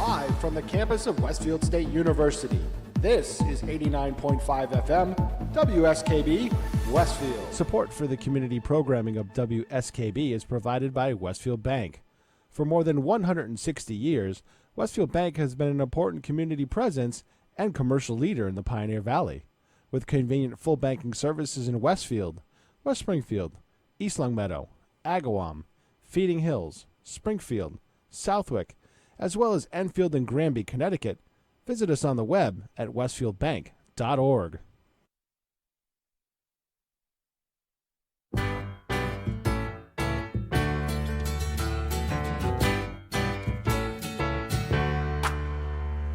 Live from the campus of Westfield State University, this is 89.5 FM, WSKB, Westfield. Support for the community programming of WSKB is provided by Westfield Bank. For more than 160 years, Westfield Bank has been an important community presence and commercial leader in the Pioneer Valley. With convenient full banking services in Westfield, West Springfield, East Longmeadow, Agawam, Feeding Hills, Springfield, Southwick, as well as Enfield and Granby, Connecticut, visit us on the web at westfieldbank.org.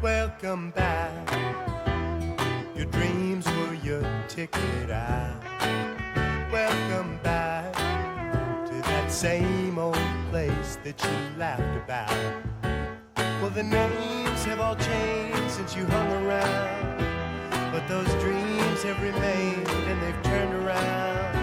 Welcome back. Your dreams were your ticket out. Welcome back to that same old place that you laughed about. Well, the names have all changed since you hung around, but those dreams have remained and they've turned around.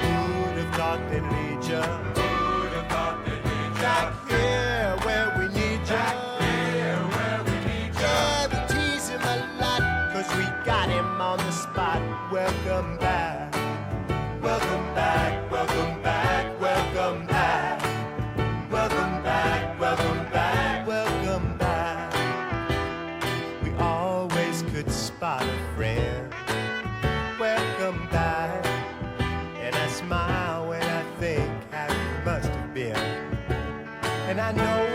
Who'd have thought they'd lead ya? Who'd have thought they'd lead ya? Back here where we need ya. Back here where we need ya. Yeah, we tease him a lot, 'cause we got him on the spot. Welcome back. Welcome back. Welcome back. Welcome back. Welcome back. Welcome back. Welcome back. We always could spot a friend. Welcome back. And I smile when I think how you must have been. And I know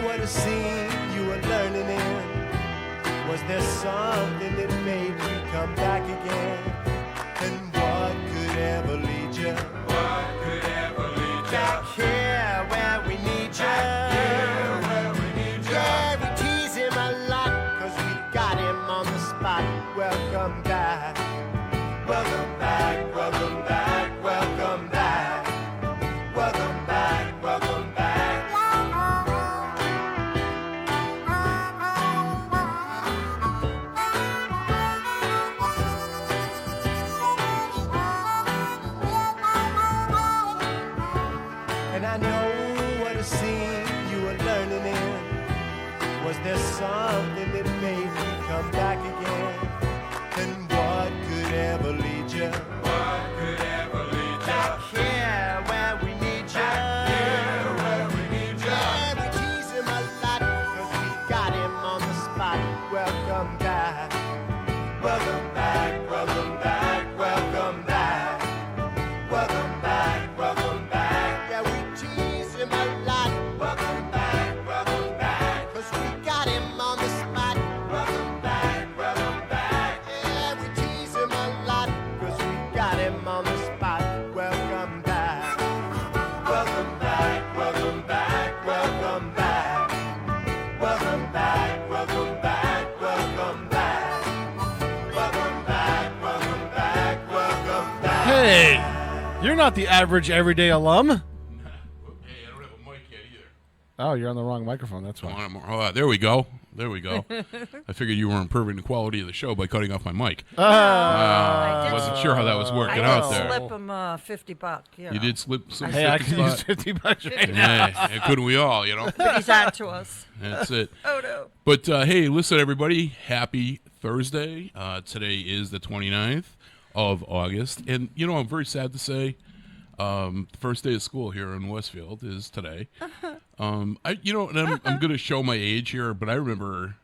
what a scene you were learning in. Was there something that made you come back again? And what could ever lead you? What could ever lead you? Back here where we need you. Back here where we need you. Yeah, we tease him a lot, 'cause we got him on the spot. Welcome back. Welcome back. Welcome back. Welcome back. Welcome back. Welcome back. And I know what a scene you were learning in. Was there something that made you come back again? And what could ever lead you? What could ever lead you? Back here where we need you. Back here where we need you. Yeah, we tease him a lot, 'cause we got him on the spot. Welcome back. Welcome back. Welcome back. Welcome back. Welcome back. Welcome back. Yeah, we tease him a lot. Welcome back. Welcome back. 'Cause we got him on the spot. Welcome back. Welcome back. Yeah, we tease him a lot, 'cause we got him on the spot. Welcome back. Welcome back. Welcome back. Welcome back. Welcome back. Welcome back. Welcome back. Welcome back. Welcome back. Welcome back. Hey, you're not the average everyday alum. Hey, I don't have a mic yet either. Oh, you're on the wrong microphone, that's why. Oh, there we go. There we go. I figured you were improving the quality of the show by cutting off my mic. I Wasn't sure how that was working I out did there. slip him $50. You did slip some Hey, I 50 can use spots. 50 bucks right now. Yeah, couldn't we all, you know? But he's on to us. That's it. Oh, no. But, hey, listen, everybody. Happy Thursday. Today is the 29th of August. And, you know, I'm very sad to say the first day of school here in Westfield is today. And I'm going to show my age here, but I remember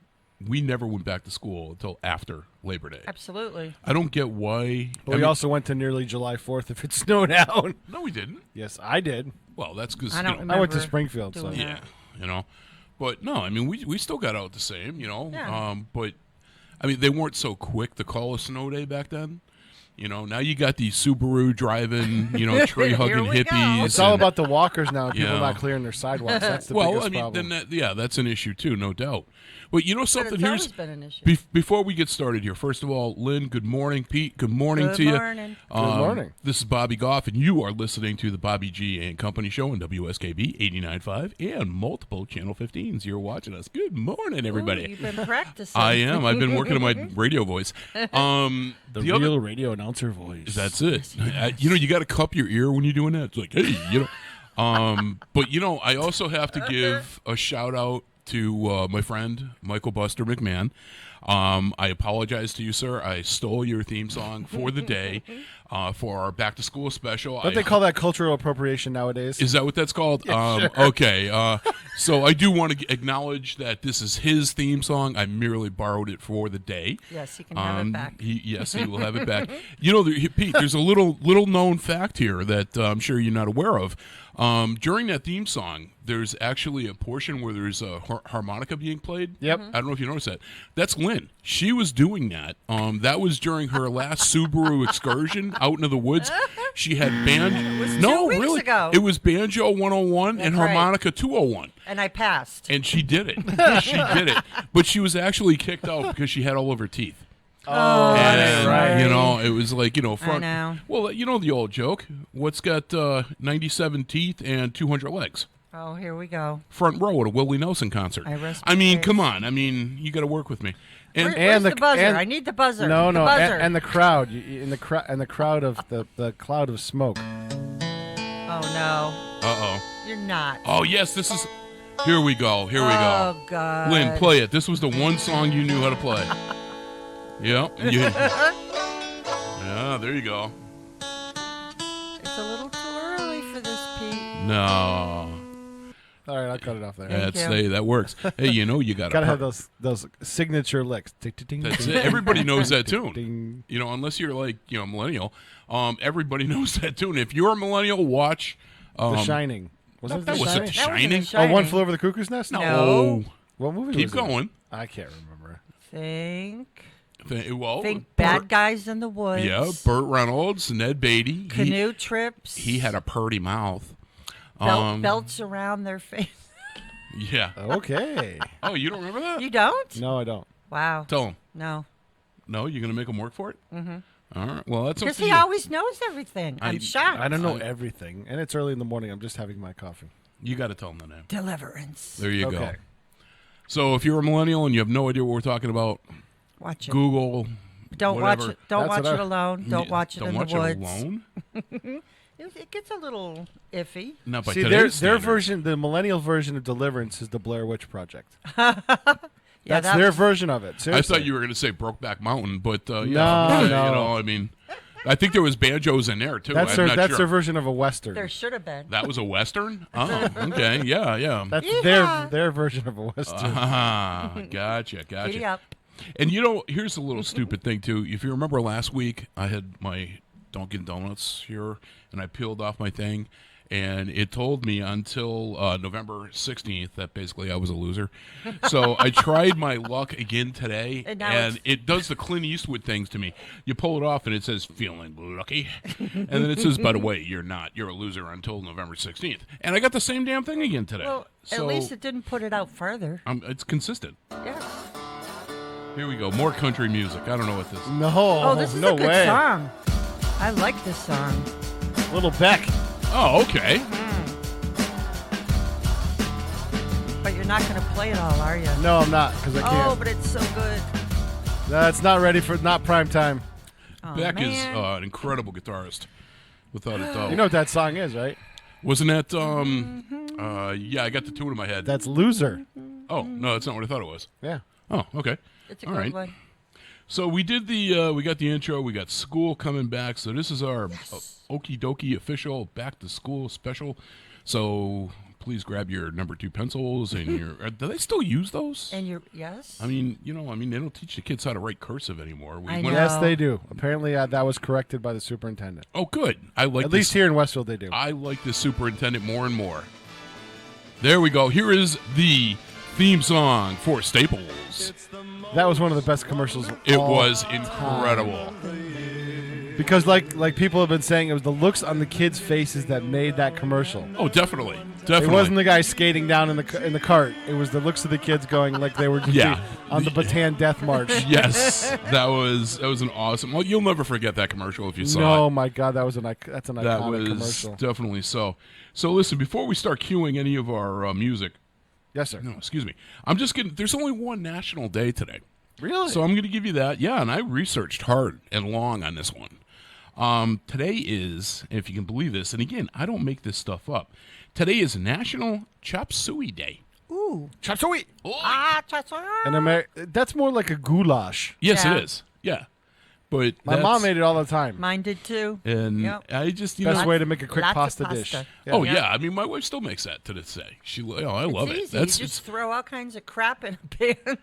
we never went back to school until after Labor Day. Absolutely. I don't get why. But we also went to nearly July 4th if it snowed out. No, we didn't. Yes, I did. Well, that's because I don't remember. I went to Springfield, so. doing yeah, you know. But no, I mean we still got out the same, you know. Yeah. But I mean they weren't so quick to call a snow day back then. You know, now you got these Subaru driving, you know, tree hugging Here we go. hippies. It's all and- about the walkers now, people Yeah. not clearing their sidewalks. That's the well, biggest I mean, problem. then that's an issue too, no doubt. But you know But something? it's Here's always been an issue. before we get started here. First of all, Lynn, good morning. Pete, good morning Good to you. morning. Good morning. This is Bobby Goff, and you are listening to the Bobby G and Company Show on WSKB 89.5 and multiple Channel 15s. You're watching us. Good morning, everybody. Ooh, you've been practicing. I am. I've been working on my radio voice. the the real other, radio announcer voice. that's it. You know, you got to cup your ear when you're doing that. It's like, hey, you know. But you know, I also have to give a shout out to my friend Michael Buster McMahon. I apologize to you, sir. I stole your theme song for the day for our back to school special. Don't they call that cultural appropriation nowadays? Is that what that's called? Sure. Okay. So I do want to acknowledge that this is his theme song. I merely borrowed it for the day. Yes, he can have it back. Yes, he will have it back. You know, Pete, there's a little known fact here that I'm sure you're not aware of. During that theme song, there's actually a portion where there's a harmonica being played. Yep. I don't know if you noticed that. That's Lynn. She was doing that. That was during her last Subaru excursion out into the woods. She had It was 2 no, weeks really. ago. It was banjo 101 and That's right. harmonica 201. And I passed. And she did it. She did it. But she was actually kicked out because she had all of her teeth. Oh, And, right. you know, it was like, front. know. Well, you know the old joke. What's got 97 teeth and 200 legs? Oh, here we go. Front row at a Willie Nelson concert. I rest I my mean, case. come on. I mean, you got to work with me. And Where's the buzzer? and- I need the buzzer. No, The no, buzzer. and the crowd, in the crowd of the cloud of smoke. Oh, no. Uh-oh. You're not. Oh, yes, this is... Here we go. Here we go. Oh, God. Lynn, play it. This was the one song you knew how to play. Yep. Yeah, there you go. It's a little too early for this, Pete. No. All right, I'll cut it off there. Thank you. Hey, that works. Hey, you know you got Gotta have those signature licks. Ding, That's ding, it. Everybody knows that ding, tune. ding. You know, unless you're like, millennial. Everybody knows that tune. If you're a millennial, watch The Shining. Was it that The wasn't Shining? The That wasn't Shining. The Shining. Oh, One Flew Over the Cuckoo's Nest? No. What movie Keep was it? going. I can't remember. Think Well, Bad Guys in the Woods. Yeah, Burt Reynolds, Ned Beatty. Canoe trips. He had a purty mouth. Belts around their face. Yeah. Okay. Oh, you don't remember that? You don't? No, I don't. Tell Wow. him. No. No, you're going to make him work for it? Mm-hmm. All right. Well, that's up Because to he you. always knows everything. I'm shocked. I don't know everything, and it's early in the morning. I'm just having my coffee. You got to tell him the name. Deliverance. There you go. Okay. So if you're a millennial and you have no idea what we're talking about, Watch it. Google. Don't whatever. watch it. Don't That's watch what it alone. Don't watch it Don't in watch the woods. it alone. It gets a little iffy. Not by See, today's their standards. version, the millennial version of Deliverance, is the Blair Witch Project. Yeah, That's their version of it. I Seriously. thought you were going to say Brokeback Mountain, but yeah, No, okay, no. I mean, I think there was banjos in there too. That's I'm their not that's sure. their version of a western. There should have been. That was a western. Oh, okay, yeah. That's Yeehaw. their version of a western. Ah, gotcha. Giddy up. And here's a little stupid thing too. If you remember last week, I had my Dunkin' Donuts here, and I peeled off my thing, and it told me until November 16th that basically I was a loser. So I tried my luck again today, And now and it's- it does the Clint Eastwood things to me. You pull it off, and it says "feeling lucky," and then it says, "By the way, you're not. You're a loser until November 16th." And I got the same damn thing again today. Well, so at least it didn't put it out further. it's consistent. Yeah. Here we go. More country music. I don't know what this is. No, Oh, this is no a good way. song. I like this song. Little Beck. Oh, okay. But you're not going to play it all, are you? No, I'm not because I Oh, can't. but it's so good. That's not ready for not prime time. Oh, Beck is man. an incredible guitarist, without a doubt. You know what that song is, right? Wasn't that? Yeah, I got the tune in my head. That's Loser. Oh no, that's not what I thought it was. Yeah. Oh, okay. It's a All good right. one. So we did we got the intro. We got school coming back. So this is our Okie Dokie official back to school special. So please grab your number 2 pencils and your. Do they still use those? And you're, yes? I mean, they don't teach the kids how to write cursive anymore. I went- know. Yes, they do. Apparently, that was corrected by the superintendent. Oh, good. I like At this. least here in Westfield, they do. I like the superintendent more and more. There we go. Here is the theme song for Staples. That was one of the best commercials. of It all was time. incredible. Because, like people have been saying, it was the looks on the kids' faces that made that commercial. Oh, definitely. It Definitely. wasn't the guy skating down in the cart. It was the looks of the kids going like they were Yeah. on the Bataan Death March. Yes, that was an awesome. Well, you'll never forget that commercial if you saw No, it. my God, that's an That iconic was commercial. definitely so. So listen, before we start cueing any of our music, Yes, sir. no, excuse me. I'm just kidding. There's only one national day today. Really? So I'm going to give you that. Yeah, and I researched hard and long on this one. Today is, if you can believe this, and again, I don't make this stuff up. Today is National Chop Suey Day. Ooh. Chop suey. Chop suey. That's more like a goulash. Yes, Yeah. it is. Yeah. But My mom made it all the time. Mine did too. And Yep. I just, you Best know. way to make a quick Lots of pasta pasta. dish. Oh, yeah. I mean, my wife still makes that to this day. I love It's it. easy. That's You just throw all kinds of crap in a pan.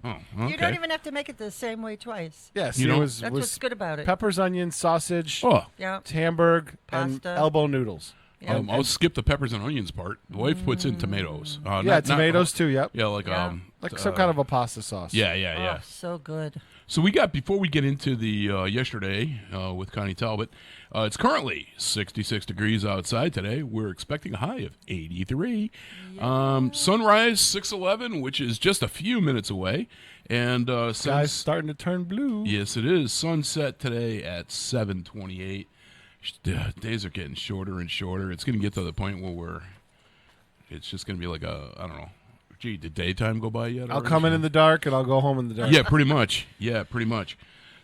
oh, okay. You don't even have to make it the same way twice. Yes, You it know- was That's what's good about it. peppers, onions, sausage, Oh, Yeah. Hamburg, and Pasta. elbow noodles. Yeah. I'll skip the peppers and onions part. The wife puts in tomatoes. Yeah, tomatoes too. Yep, Yeah, like Yeah. like some kind of a pasta sauce. Yeah. Oh, so good. So before we get into the yesterday with Connie Talbot, it's currently 66 degrees outside today. We're expecting a high of 83. Sunrise 6:11, which is just a few minutes away, and Sky's starting to turn blue. yes, it is. Sunset today at 7:28. Days are getting shorter and shorter. It's going to get to the point where it's just going to be like I don't know. Gee, did daytime go by yet? I'll already? come in the dark and I'll go home in the dark. Yeah, pretty much.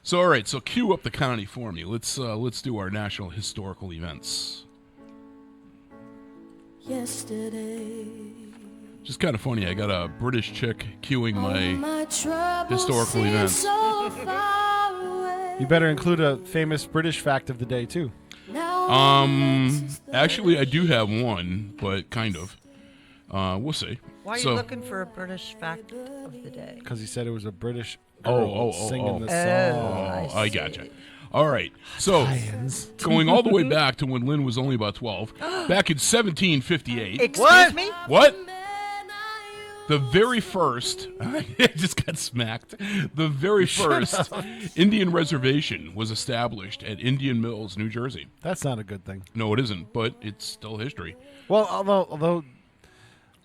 So, all right. So, cue up the county for me. Let's do our national historical events. Yesterday, Just kind of funny. I got a British chick cueing my. my troubles historical seem events. so far away. You better include a famous British fact of the day too, Now Actually, I do have one, but kind of. We'll see. Why are So- you looking for a British fact of the day? because he said it was a British Oh, girl singing the song. I gotcha. All right. So, going all the way back to when Lynn was only about 12, back in 1758. Excuse me? What? The very first, I just got smacked. The very first Indian reservation was established at Indian Mills, New Jersey. That's not a good thing. No, it isn't, but it's still history. Well, although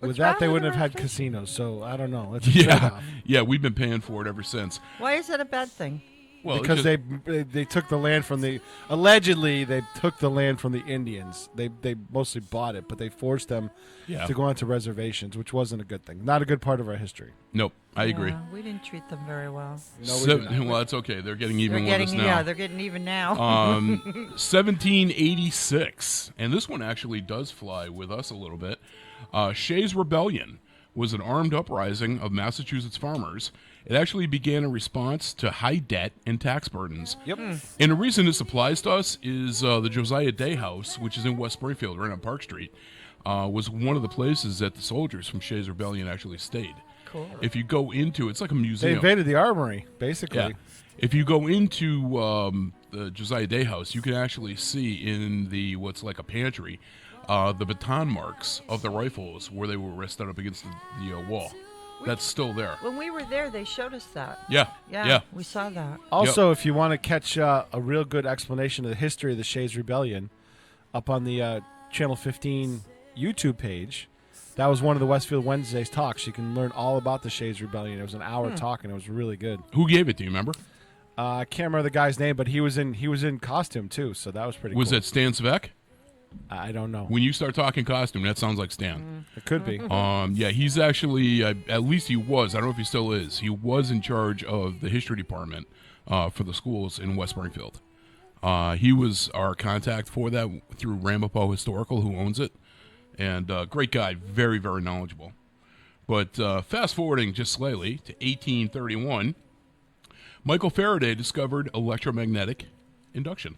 with What's that wrong they with wouldn't the have had reservation? casinos, so I don't know. It's a Yeah, trade-off. yeah, we've been paying for it ever since. Why is that a bad thing? Well, Because just- they took the land from the allegedly they took the land from the Indians. They mostly bought it, but they forced them Yeah. to go onto reservations, which wasn't a good thing. Not a good part of our history. Nope, I agree. Yeah, we didn't treat them very well. No, we did not. Well, that's okay. They're getting They're even with getting us now. they're getting even now. 1786, and this one actually does fly with us a little bit. Shays' Rebellion was an armed uprising of Massachusetts farmers. It actually began in response to high debt and tax burdens. Yep. And the reason this applies to us is the Josiah Day House, which is in West Springfield, right on Park Street, was one of the places that the soldiers from Shays' Rebellion actually stayed. Cool. If you go into, it's like a They museum. invaded the armory, basically. Yeah. If you go into the Josiah Day House, you can actually see in the what's like a pantry the baton marks of the rifles where they were rested up against the wall. That's still there. When we were there, they showed us that. Yeah. Yeah, we saw that. Also, if you want to catch a real good explanation of the history of the Shays' Rebellion, up on the Channel 15 YouTube page, that was one of the Westfield Wednesdays talks. You can learn all about the Shays' Rebellion. It was an hour talk, and it was really good. Who gave it? Do you remember? I can't remember the guy's name, but he was in costume too, so that was pretty Was cool. it Stan Svek? I don't know. When you start talking costume, that sounds like Stan. It could be. Yeah, he's actually, at least he was, I don't know if he still is, he was in charge of the history department for the schools in West Springfield. He was our contact for that through Ramapo Historical, who owns it. And great guy, very, very knowledgeable. But fast forwarding just slightly to 1831, Michael Faraday discovered electromagnetic induction.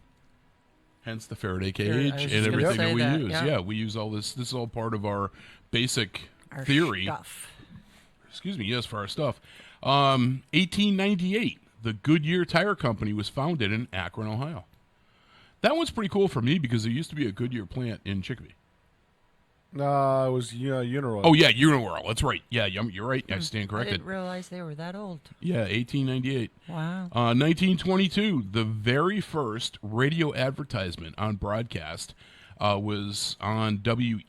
Hence the Faraday cage I was and just gonna everything say that we that, use. yeah. Yeah, we use all this. This is all part of our basic Our theory. stuff. Excuse me, yes, for our stuff. 1898, the Goodyear Tire Company was founded in Akron, Ohio. That one's pretty cool for me because there used to be a Goodyear plant in Chicopee. It was Uniroyal. Oh, yeah, Uniworld. That's right. Yeah, you're right. I stand I corrected. didn't realize they were that old. Yeah, 1898. Wow. 1922, the very first radio advertisement on broadcast was on WEAF-AM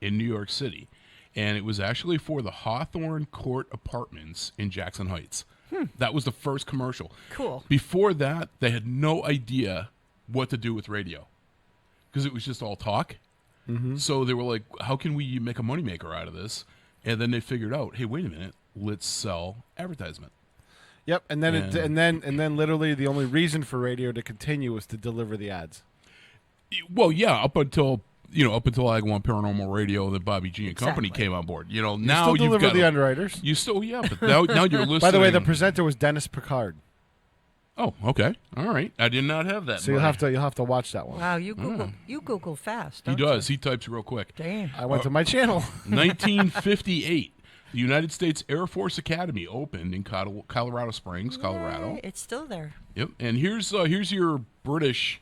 in New York City. And it was actually for the Hawthorne Court Apartments in Jackson Heights. That was the first commercial. Cool. Before that, they had no idea what to do with radio because it was just all talk. So they were like, how can we make a moneymaker out of this? And then they figured out, hey, wait a minute, let's sell advertisement. Yep, and then And- and then literally the only reason for radio to continue was to deliver the ads. Well, yeah, up until up until I won Paranormal Radio, that Bobby G and Company Exactly. came on board. You Now still you've deliver got the underwriters. You still, but now you're listening. By the way, the presenter was Dennis Picard, Oh, okay, all right. I did not have that. so you'll have to watch that one. Wow, you Google fast. He Don't does. He types real quick. You? Damn. I went to my channel. 1958, the United States Air Force Academy opened in Colorado Springs, Colorado. Yay, it's still there. Yep. And here's your British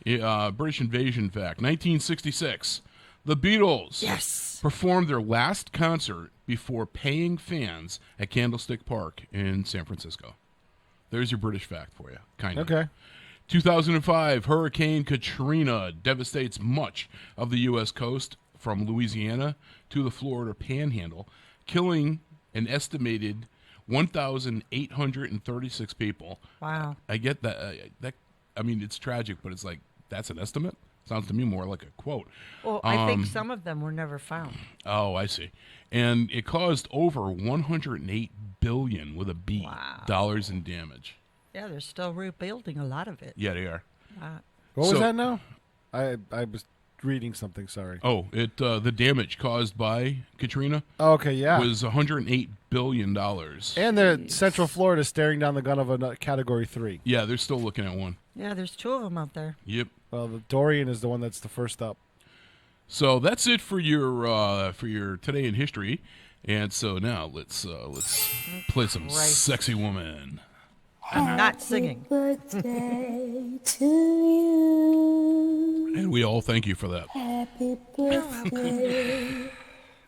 invasion fact. 1966, the Beatles Yes. performed their last concert before paying fans at Candlestick Park in San Francisco. There's your British fact for you. Kind of. Okay. 2005, Hurricane Katrina devastates much of the U.S. coast from Louisiana to the Florida Panhandle, killing an estimated 1,836 people. Wow. I get that. It's tragic, but it's like, that's an estimate? Sounds to me more like a quote. Well, I think some of them were never found. Oh, I see. And it caused over $108 billion with a B Wow. dollars in damage. Yeah, they're still rebuilding a lot of it. Yeah, they are. Wow. What was So- that now? I was reading something. Sorry. Oh, the damage caused by Katrina Oh, okay, yeah. was $108 billion. And the Central Florida staring down the gun of a Category 3. Yeah, they're still looking at one. Yeah, there's two of them out there. Yep. Well, the Dorian is the one that's the first up. So that's it for your Today in History. And so now let's play some Christ. Sexy Woman. I'm not singing. Birthday to you. And we all thank you for that. Happy birthday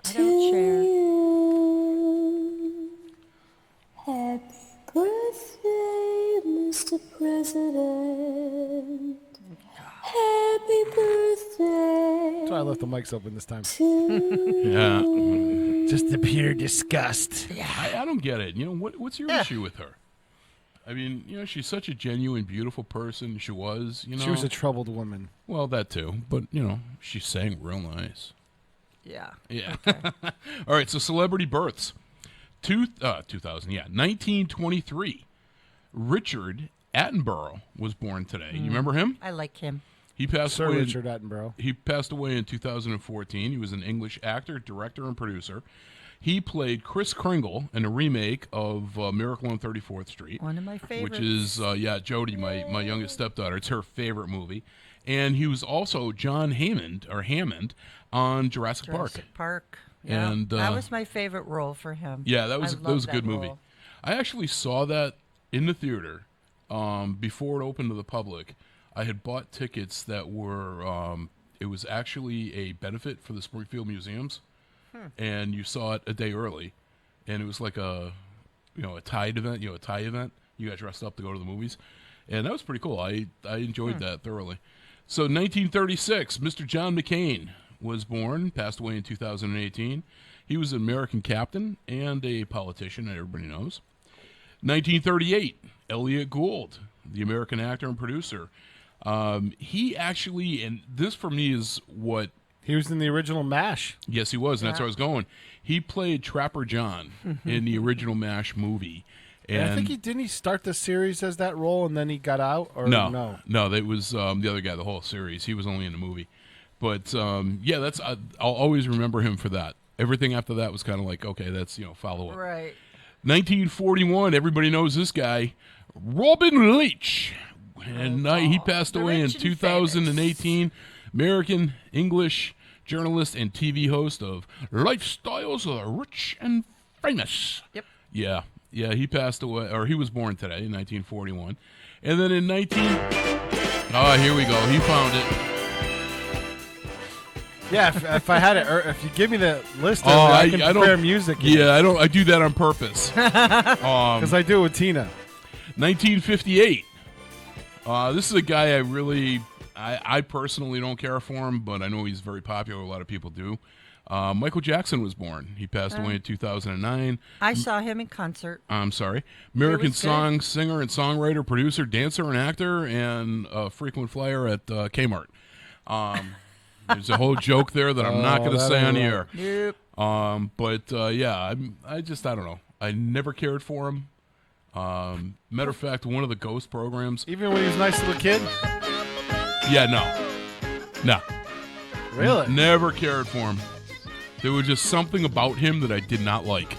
I don't share. you. Happy birthday, Mr. President. Happy birthday That's why I left the mics open this time. to Yeah. Just the pure disgust. I don't get it. What's your issue with her? I mean, she's such a genuine, beautiful person. She was, She was a troubled woman. Well, that too. But, she sang real nice. Yeah. Yeah. All right, so celebrity births. 2000, 1923. Richard Attenborough was born today. You remember him? I like him. He passed Sir away. Richard Attenborough. He passed away in 2014. He was an English actor, director, and producer. He played Kris Kringle in a remake of Miracle on 34th Street. One of my favorites. Which is, Jody, my youngest stepdaughter. It's her favorite movie. And he was also John Hammond on Jurassic Park. Jurassic Park. Yeah. And, that was my favorite role for him. Yeah, that was I that was a love good movie. role. I actually saw that in the theater before it opened to the public. I had bought tickets that were it was actually a benefit for the Springfield Museums, and you saw it a day early, and it was like a Tide event, a tie event. You got dressed up to go to the movies, and that was pretty cool. I enjoyed that thoroughly. So 1936, Mr. John McCain was born, passed away in 2018. He was an American captain and a politician, that everybody knows. 1938, Elliot Gould, the American actor and producer. He actually, and this for me is what... He was in the original MASH. Yes, he was, and that's Yeah. where I was going. He played Trapper John in the original MASH movie. And I think didn't he start the series as that role and then he got out? Or No, that was the other guy, the whole series. He was only in the movie. But, that's I'll always remember him for that. Everything after that was kind of like, okay, that's, follow-up. Right. 1941, everybody knows this guy, Robin Leach. And he passed The away in rich and 2018. American, English journalist and TV host of Lifestyles of the Rich and Famous. Yep. Yeah, he passed away, or he was born today in 1941. And then in here we go, he found it. Yeah, if I had it, or if you give me the list, I can prepare music. Yeah, I do that on purpose. Because I do it with Tina. 1958. This is a guy I personally don't care for him, but I know he's very popular. A lot of people do. Michael Jackson was born. He passed away in 2009. I saw him in concert. I'm sorry. American was good. song singer and songwriter, producer, dancer, and actor, and a frequent flyer at Kmart. There's a whole joke there that I'm not going to that say on ain't the air. Nope. I don't know. I never cared for him. Matter of fact, one of the Ghost programs. Even when he was a nice little kid? Yeah, no. Really? Never cared for him. There was just something about him that I did not like.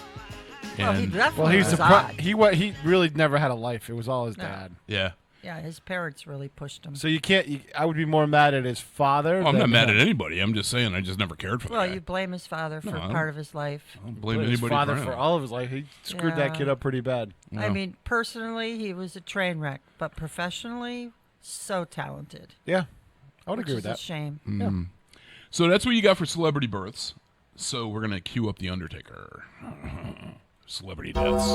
Well, he And definitely he's was the odd. he really never had a life. It was all his dad. yeah. Yeah, his parents really pushed him. So you can't. I would be more mad at his father. Well, I'm not than mad him. at anybody. I'm just saying I just never cared for the Well, guy. you blame his father for No, I don't- part of his life. I don't blame His anybody father for for anything. all of his life. He screwed that Yeah. kid up pretty bad. I mean, personally, he was a train wreck, but professionally, so talented. Yeah, I would Which agree with is a that. shame. Mm-hmm. So that's what you got for celebrity births. So we're gonna cue up the Undertaker. Celebrity deaths.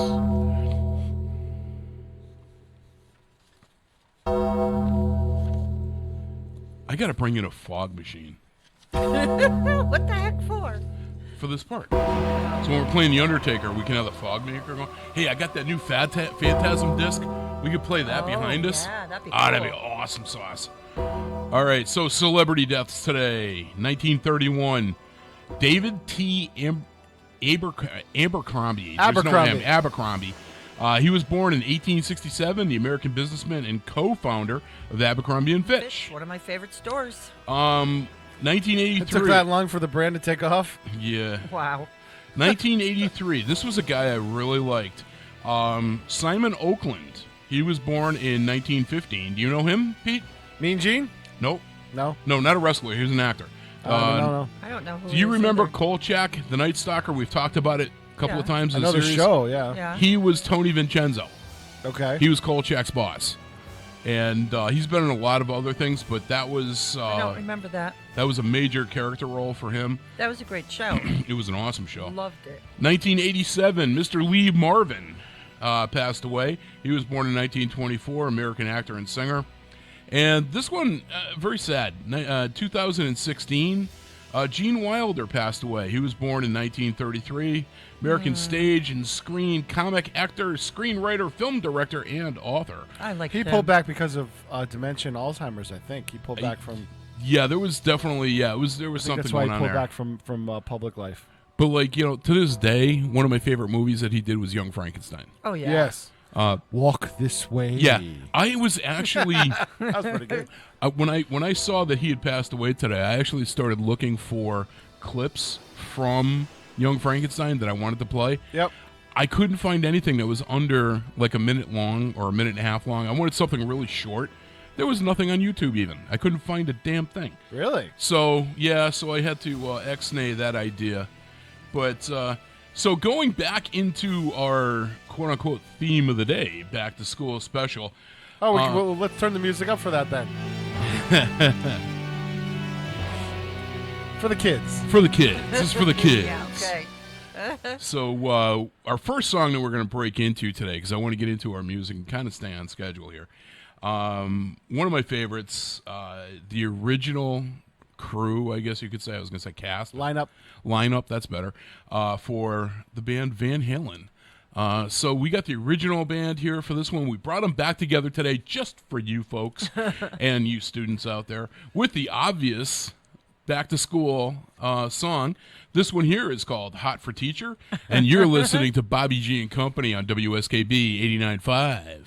I gotta bring in a fog machine What the heck for? for this part. So when we're playing the Undertaker, we can have the fog maker going. Hey, I got that new Phantasm disc. We could play that Oh, behind us. yeah, that'd be That'd be cool. awesome sauce. All right, so celebrity deaths today. 1931, David T. Abercrombie. There's no M. Abercrombie. He was born in 1867, the American businessman and co-founder of Abercrombie & Fish, Fitch. one of my favorite stores. 1983. It took that long for the brand to take off. Yeah. Wow. 1983. This was a guy I really liked. Simon Oakland. He was born in 1915. Do you know him, Pete? Mean Gene? Nope. No. No, not a wrestler. He was an actor. No. I don't know who Do you it is remember either. Kolchak, the Night Stalker? We've talked about it a couple of times I in know the the series. show. Yeah. Yeah. He was Tony Vincenzo. Okay. He was Kolchak's boss. And he's been in a lot of other things, but that was I don't remember that. that was a major character role for him. That was a great show. It was an awesome show. Loved it. 1987, Mr. Lee Marvin passed away. He was born in 1924, American actor and singer. And this one, very sad. 2016, Gene Wilder passed away. He was born in 1933, American stage and screen comic actor, screenwriter, film director, and author. I like He him. pulled back because of dementia and Alzheimer's. I think he pulled back from. Yeah, there was definitely there was I think something that's why going he on pulled there. back from public life. But to this day, one of my favorite movies that he did was Young Frankenstein. Oh, yeah. Yes. Walk this way. Yeah, I was actually That was pretty good. when I saw that he had passed away today, I actually started looking for clips from Young Frankenstein that I wanted to play. Yep. I couldn't find anything that was under like a minute long or a minute and a half long. I wanted something really short. There was nothing on YouTube even. I couldn't find a damn thing. Really? So I had to ex-nay that idea. But so going back into our quote-unquote theme of the day, back to school special. Oh, well, let's turn the music up for that then. For the kids. For the kids. This is for the kids. Yeah, okay. So our first song that we're going to break into today, because I want to get into our music and kind of stay on schedule here. One of my favorites, the original crew, I guess you could say. I was going to say cast. Lineup, that's better, for the band Van Halen. So we got the original band here for this one. We brought them back together today just for you folks and you students out there with the obvious back-to-school song. This one here is called Hot for Teacher, and you're listening to Bobby G and Company on WSKB 89.5.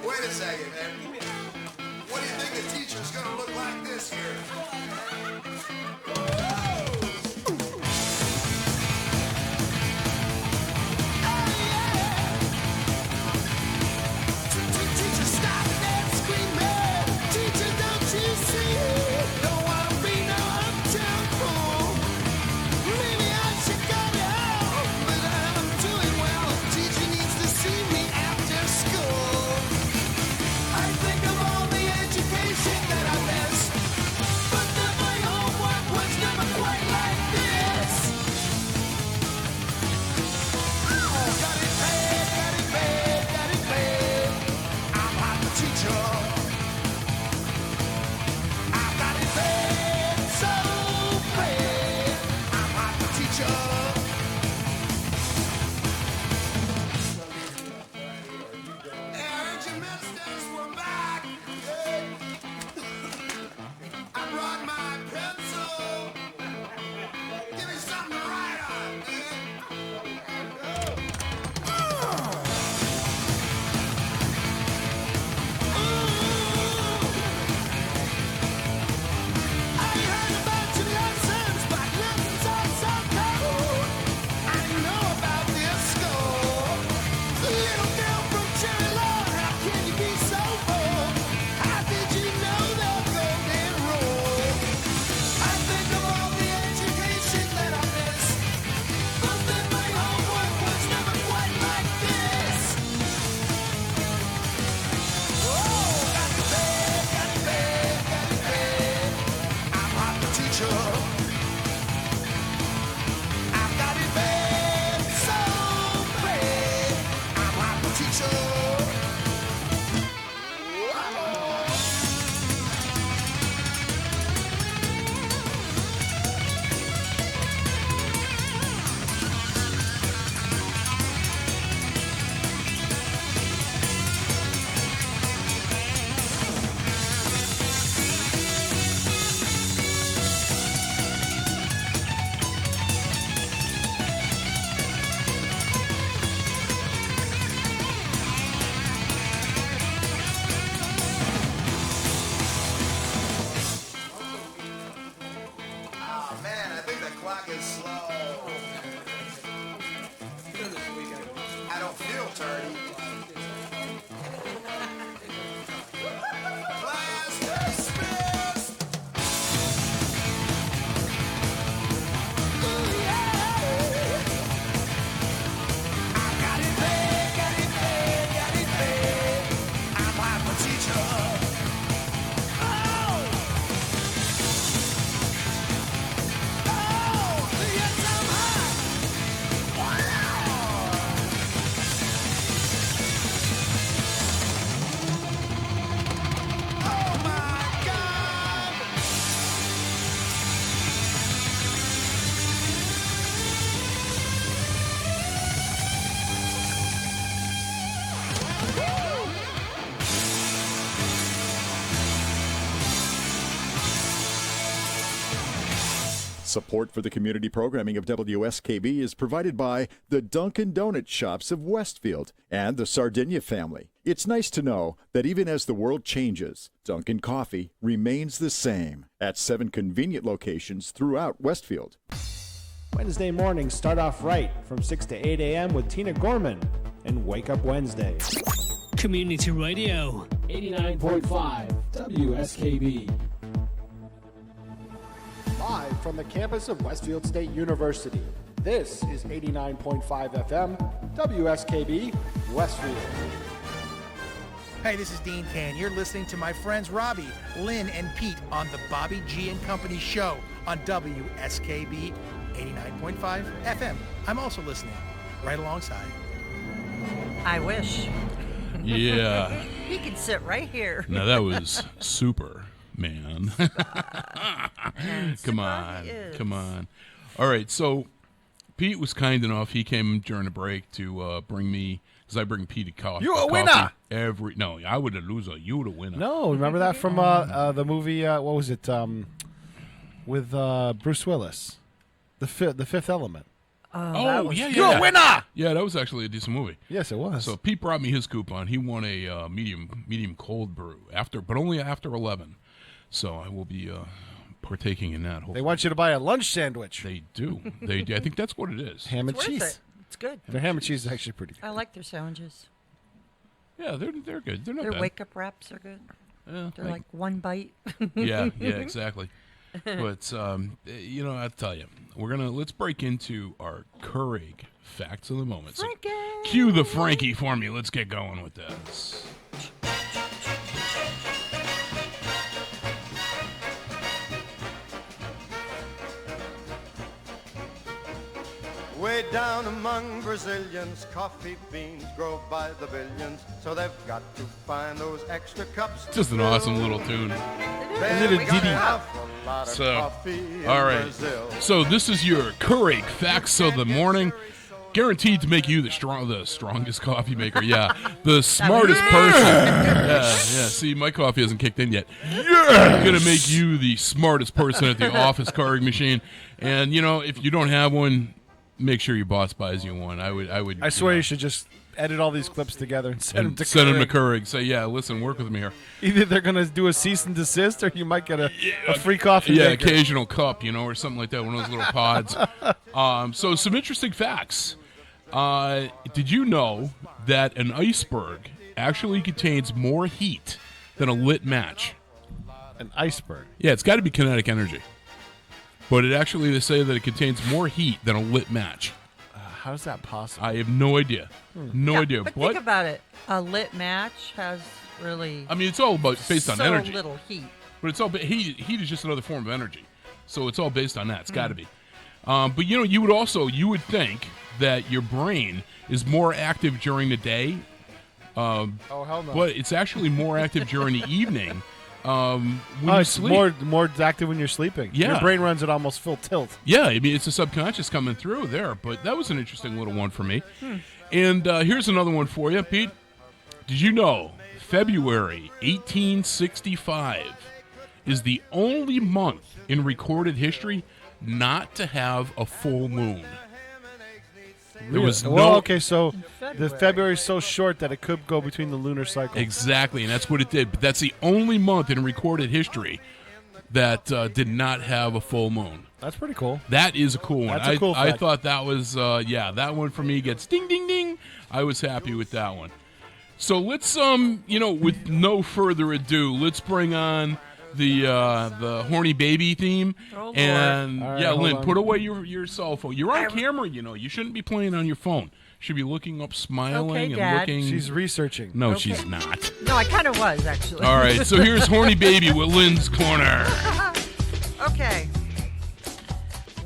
Wait a second, man. What do you think the teacher's gonna look like this year? Teacher, stop that screaming! Teacher, clock is slow. I don't feel dirty. Class dismissed. Ooh, yeah. I got it paid, got it paid, got it paid. I'm like a teacher. Oh! Oh, yes, I'm hot. Wow. Oh my God! Support for the community programming of WSKB is provided by the Dunkin' Donut Shops of Westfield and the Sardinia family. It's nice to know that even as the world changes, Dunkin' Coffee remains the same at 7 convenient locations throughout Westfield. Wednesday mornings start off right from 6 to 8 a.m. with Tina Gorman and Wake Up Wednesday. Community Radio. 89.5 WSKB. Live from the campus of Westfield State University, this is 89.5 FM WSKB Westfield. Hey, this is Dean Can. You're listening to my friends Robbie, Lynn, and Pete on the Bobby G and Company show on WSKB 89.5 FM. I'm also listening right alongside. I wish. Yeah. He can sit right here. Now that was super, man. And Come super on. he is. Come on. All right. So Pete was kind enough. He came during the break to bring me, because I bring Pete a coffee. You a winner! No, I would a loser. You the winner. No, remember that from the movie, what was it, with Bruce Willis? The Fifth Element. Oh, yeah. You're a winner! Yeah, that was actually a decent movie. Yes, it was. So Pete brought me his coupon. He won a medium cold brew but only after 11. So I will be partaking in that. Hopefully. They want you to buy a lunch sandwich. They do. I think that's what it is. Ham and It's worth cheese. it. It's good. Their ham and cheese is actually pretty good. I like their sandwiches. Yeah, they're good. They're not Their bad. wake-up wraps are good. Yeah, They're like one bite. yeah, exactly. But I'll tell you, let's break into our Keurig facts of the moment. So Frankie! cue the Frankie for me. Let's get going with this. Way down among Brazilians, coffee beans grow by the billions, so they've got to find those extra cups. Just an awesome little tune. Is it a ditty? So, all right. So this is your Keurig facts of the morning. Guaranteed to make you the strongest coffee maker. Yeah, the smartest person. Yeah. See, my coffee hasn't kicked in yet. Yeah, gonna make you the smartest person at the office Keurig machine. And if you don't have one, make sure your boss buys you one. I swear you should just edit all these clips together and send them to send Keurig. them to Keurig. Say, yeah, listen, work with me here. Either they're going to do a cease and desist, or you might get a free coffee Yeah, maker. occasional cup, or something like that, one of those little pods. So some interesting facts. Did you know that an iceberg actually contains more heat than a lit match? An iceberg. Yeah, it's got to be kinetic energy. But they say that it contains more heat than a lit match. How is that possible? I have no idea. No idea. But think about it. A lit match has really I mean, it's all based on so energy. little heat. But it's all heat. Heat is just another form of energy. So it's all based on that. It's got to be. But you would think that your brain is more active during the day. Oh, hell no. But it's actually more active during the evening. When you it's sleep. more active when you're sleeping. Yeah. Your brain runs at almost full tilt. Yeah, I mean, it's the subconscious coming through there. But that was an interesting little one for me. And here's another one for you, Pete. Did you know February 1865 is the only month in recorded history not to have a full moon? There was okay, so the February is so short that it could go between the lunar cycles. Exactly, and that's what it did. But that's the only month in recorded history that did not have a full moon. That's pretty cool. That is a cool one. That's a cool I fact. thought that was, that one for me gets ding, ding, ding. I was happy with that one. So let's, with no further ado, let's bring on the horny baby theme. Oh, Lord. And, All right, yeah, hold Lynn, on. put away your cell phone. You're on camera, You shouldn't be playing on your phone. You should be looking up, smiling, Okay, and Dad. looking. She's researching. No, she's not. No, I kind of was, actually. All right, so here's Horny Baby with Lynn's Corner. Okay.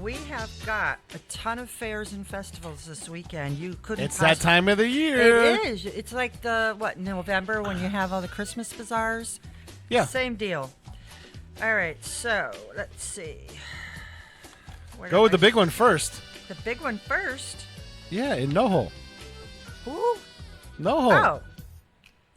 We have got a ton of fairs and festivals this weekend. You couldn't. It's that time of the year. It is. It's like November when you have all the Christmas bazaars. Yeah. Same deal. All right, so let's see. Where Go did with the I- big one first. The big one first. Yeah, in NoHo. Ooh. NoHo. Oh.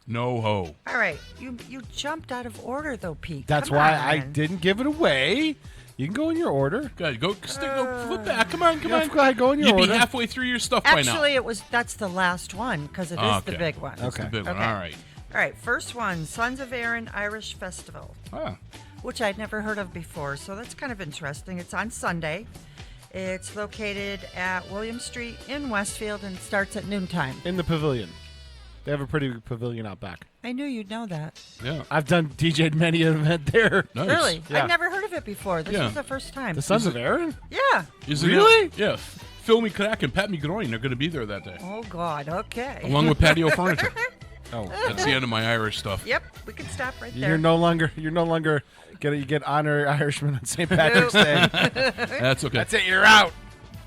No ho. All right. You jumped out of order though, Pete. That's Come why on. I didn't give it away. You can go in your order. Good. Go flip back. Come on. Go ahead, go in your You'd order. be halfway through your stuff by now. Actually, that's the last one because it is the big one. That's the Okay. big one. Okay. All right. All right, first one, Sons of Aaron Irish Festival, Ah. which I'd never heard of before, so that's kind of interesting. It's on Sunday. It's located at William Street in Westfield and starts at noontime. In the pavilion. They have a pretty big pavilion out back. I knew you'd know that. Yeah. I've done DJ'd many an event there. Nice. Really? Yeah. I've never heard of it before. This Yeah. is the first time. The Sons of Aaron? Yeah. Isn't Really? It? Yeah. Phil Me Crack and Pat Me Groin are going to be there that day, Oh, God. Okay. along with patio furniture. Oh. That's the end of my Irish stuff. Yep, we can stop right there. You're no longer you get honorary Irishman on St. Patrick's Day. That's okay. That's it, you're out.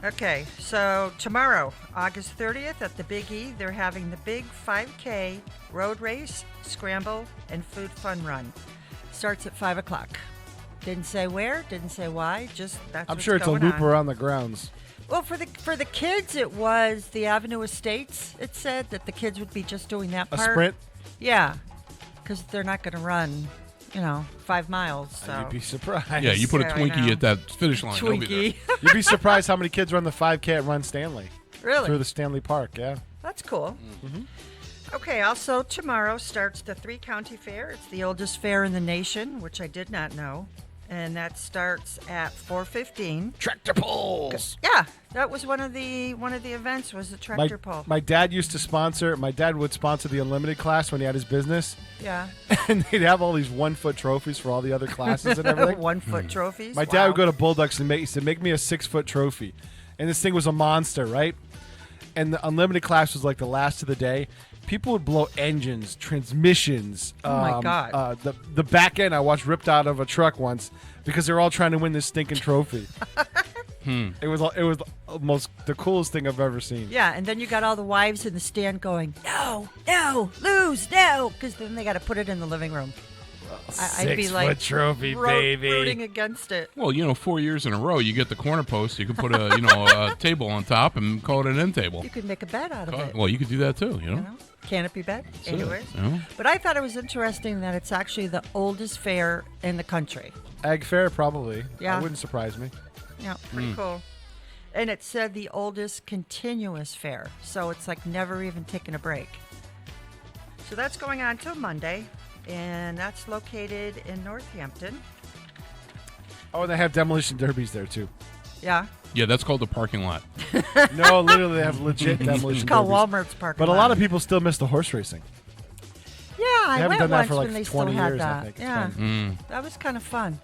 Okay, so tomorrow, August 30th at the Big E, they're having the big 5K road race, scramble, and food fun run. Starts at 5 o'clock. Didn't say where, didn't say why, just that's I'm what's sure it's a going loop on. around the grounds. Well, for the kids, it was the Avenue Estates. It said that the kids would be just doing that A part. sprint? Yeah, because they're not going to run, 5 miles. So. You'd be surprised. Yeah, you put a Yeah, I Twinkie know. at that finish line. They'll be there. Twinkie. You'd be surprised how many kids run the 5K at Run Stanley. Really? Through the Stanley Park, yeah. That's cool. Mm-hmm. Okay, also tomorrow starts the 3 County Fair. It's the oldest fair in the nation, which I did not know. And that starts at 4:15. Tractor pulls. Yeah, that was one of the events was the tractor pull. My dad would sponsor the Unlimited class when he had his business. Yeah. And they'd have all these 1-foot trophies for all the other classes and everything. 1-foot trophies. My dad would go to Bulldogs and he said, make me a 6-foot trophy. And this thing was a monster, right? And the Unlimited class was like the last of the day. People would blow engines, transmissions. Oh, my God. The back end I watched ripped out of a truck once because they were all trying to win this stinking trophy. It was the coolest thing I've ever seen. Yeah, and then you got all the wives in the stand going, no, lose, no, because then they got to put it in the living room. I'd be like 6-foot trophy, baby. rooting against it. Well, 4 years in a row, you get the corner post. You can put a table on top and call it an end table. You could make a bed out of it. Well, you could do that too. Canopy bed. So, Anyways. But I thought it was interesting that it's actually the oldest fair in the country. Ag Fair, probably. Yeah. That wouldn't surprise me. Yeah, pretty cool. And it said the oldest continuous fair. So it's like never even taking a break. So that's going on till Monday. And that's located in Northampton. Oh, and they have demolition derbies there, too. Yeah. Yeah, that's called the parking lot. No, literally, they have legit demolition It's called derbies. Walmart's parking But a lot. lot of people still miss the horse racing. Yeah, I haven't went done that once for like when they 20 still had years, I that. think. It's Yeah, fun. that was kind of fun.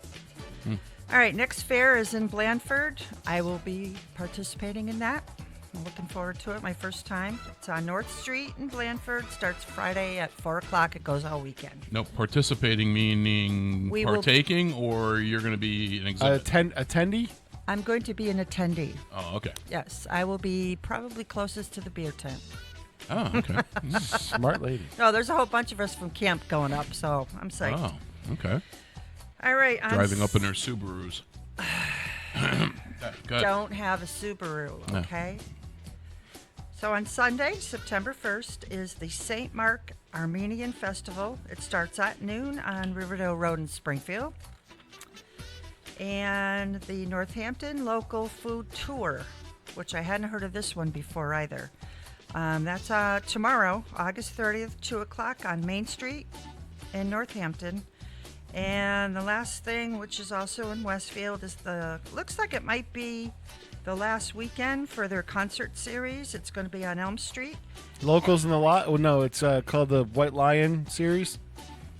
All right, next fair is in Blandford. I will be participating in that. I'm looking forward to it. My first time. It's on North Street in Blandford. Starts Friday at 4 o'clock. It goes all weekend. No, participating meaning We will- partaking, or you're going to be an exhibit. Attendee? I'm going to be an attendee. Oh, okay. Yes, I will be probably closest to the beer tent. Oh, okay. Smart lady. No, there's a whole bunch of us from camp going up, so I'm psyched. Oh, okay. All right. on Driving up in their Subarus. Go ahead. Don't have a Subaru, No. okay? So on Sunday, September 1st, is the St. Mark Armenian Festival. It starts at noon on Riverdale Road in Springfield. And the Northampton Local Food Tour, which I hadn't heard of this one before either. That's tomorrow, August 30th, 2 o'clock on Main Street in Northampton. And the last thing, which is also in Westfield, is looks like it might be the last weekend for their concert series. It's going to be on Elm Street. Locals in the lot? Oh, no, it's called the White Lion series.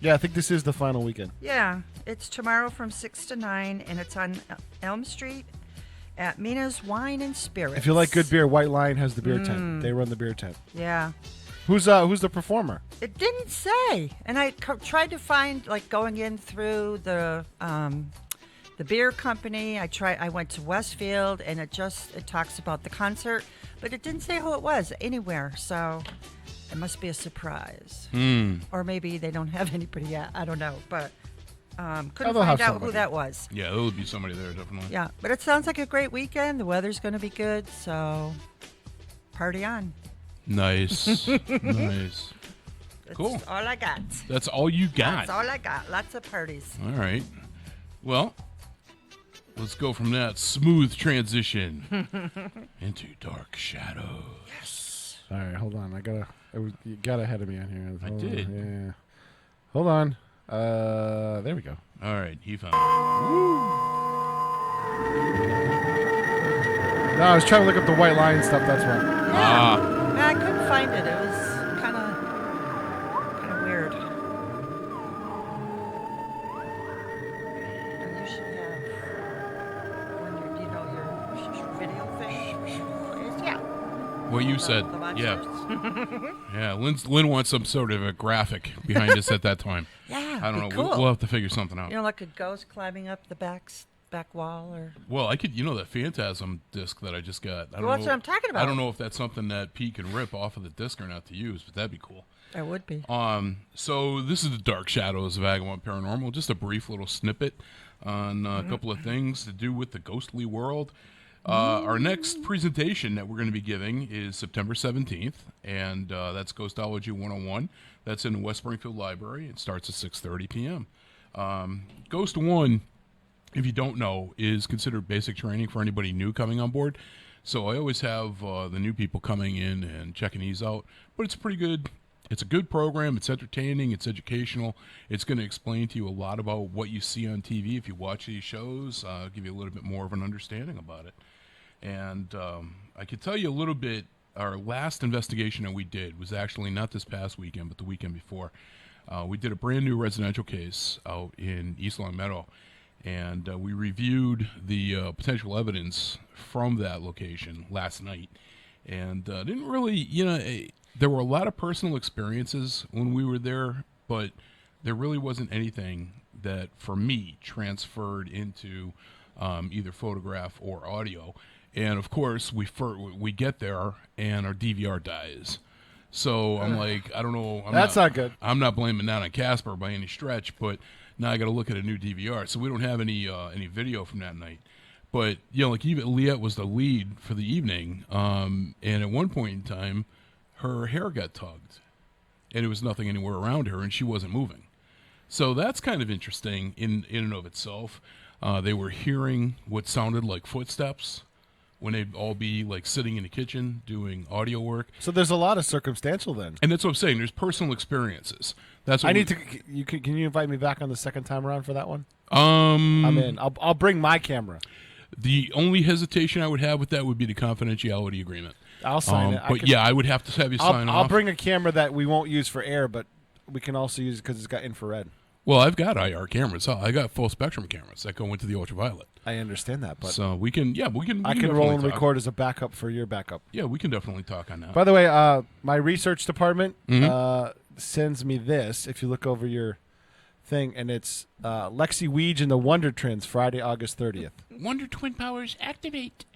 Yeah, I think this is the final weekend. Yeah, it's tomorrow from 6 to 9, and it's on Elm Street at Mina's Wine and Spirits. If you like good beer, White Lion has the beer tent. They run the beer tent. Yeah. Who's the performer? It didn't say, and I tried to find, like, going in through the beer company. I went to Westfield, and it talks about the concert, but it didn't say who it was anywhere. So it must be a surprise, or maybe they don't have anybody yet. I don't know, but couldn't find out who that was. Yeah, there would be somebody there, definitely. Yeah, but it sounds like a great weekend. The weather's going to be good, so party on. Nice. Nice. Cool. That's all I got. That's all you got? That's all I got. Lots of parties. All right. Well, let's go from that smooth transition into Dark Shadows. Yes. All right, hold on. You got ahead of me on here. I did. Yeah. Hold on. There we go. All right, he found No, I was trying to look up the White Lion stuff. That's why. Ah. I couldn't find it. It was kind of weird. And you should have your video thing. Yeah. What you said. The Yeah. monsters. Yeah. Lynn wants some sort of a graphic behind us at that time. Yeah. I don't know. Cool. We'll have to figure something out. You know, like a ghost climbing up the back wall, or. Well, I could, that Phantasm disc that I just got. Well, that's what I'm talking about. I don't know if that's something that Pete can rip off of the disc or not to use, but that'd be cool. It would be. So this is the Dark Shadows of Vagabond Paranormal. Just a brief little snippet on a couple of things to do with the ghostly world. Our next presentation that we're going to be giving is September 17th, and that's Ghostology 101. That's in the West Springfield Library. It starts at 6:30 p.m. Ghost 1, if you don't know, is considered basic training for anybody new coming on board. So I always have the new people coming in and checking these out. But it's pretty good. It's a good program. It's entertaining. It's educational. It's going to explain to you a lot about what you see on TV if you watch these shows. Give you a little bit more of an understanding about it. And I could tell you a little bit. Our last investigation that we did was actually not this past weekend, but the weekend before. We did a brand new residential case out in East Long Meadow. And we reviewed the potential evidence from that location last night. And didn't really, there were a lot of personal experiences when we were there, but there really wasn't anything that, for me, transferred into either photograph or audio. And, of course, we get there, and our DVR dies. So I'm like, I don't know. That's not good. I'm not blaming that on Casper by any stretch, but now I got to look at a new DVR. So we don't have any video from that night. But, like even Liette was the lead for the evening. And at one point in time, her hair got tugged. And there was nothing anywhere around her, and she wasn't moving. So that's kind of interesting in and of itself. They were hearing what sounded like footsteps when they'd all be like sitting in the kitchen doing audio work. So there's a lot of circumstantial then. And that's what I'm saying. There's personal experiences. That's what Can you invite me back on the second time around for that one? I'm in. I'll bring my camera. The only hesitation I would have with that would be the confidentiality agreement. I'll sign it. But I would have to have you sign off. I'll bring a camera that we won't use for air, but we can also use it because it's got infrared. Well, I've got IR cameras. I got full spectrum cameras that go into the ultraviolet. I understand that, but so we can. I can roll and record as a backup for your backup. Yeah, we can definitely talk on that. By the way, my research department sends me this. If you look over your thing, and it's Lexi Weege and the Wonder Twins, Friday, August 30th. Wonder Twin powers activate.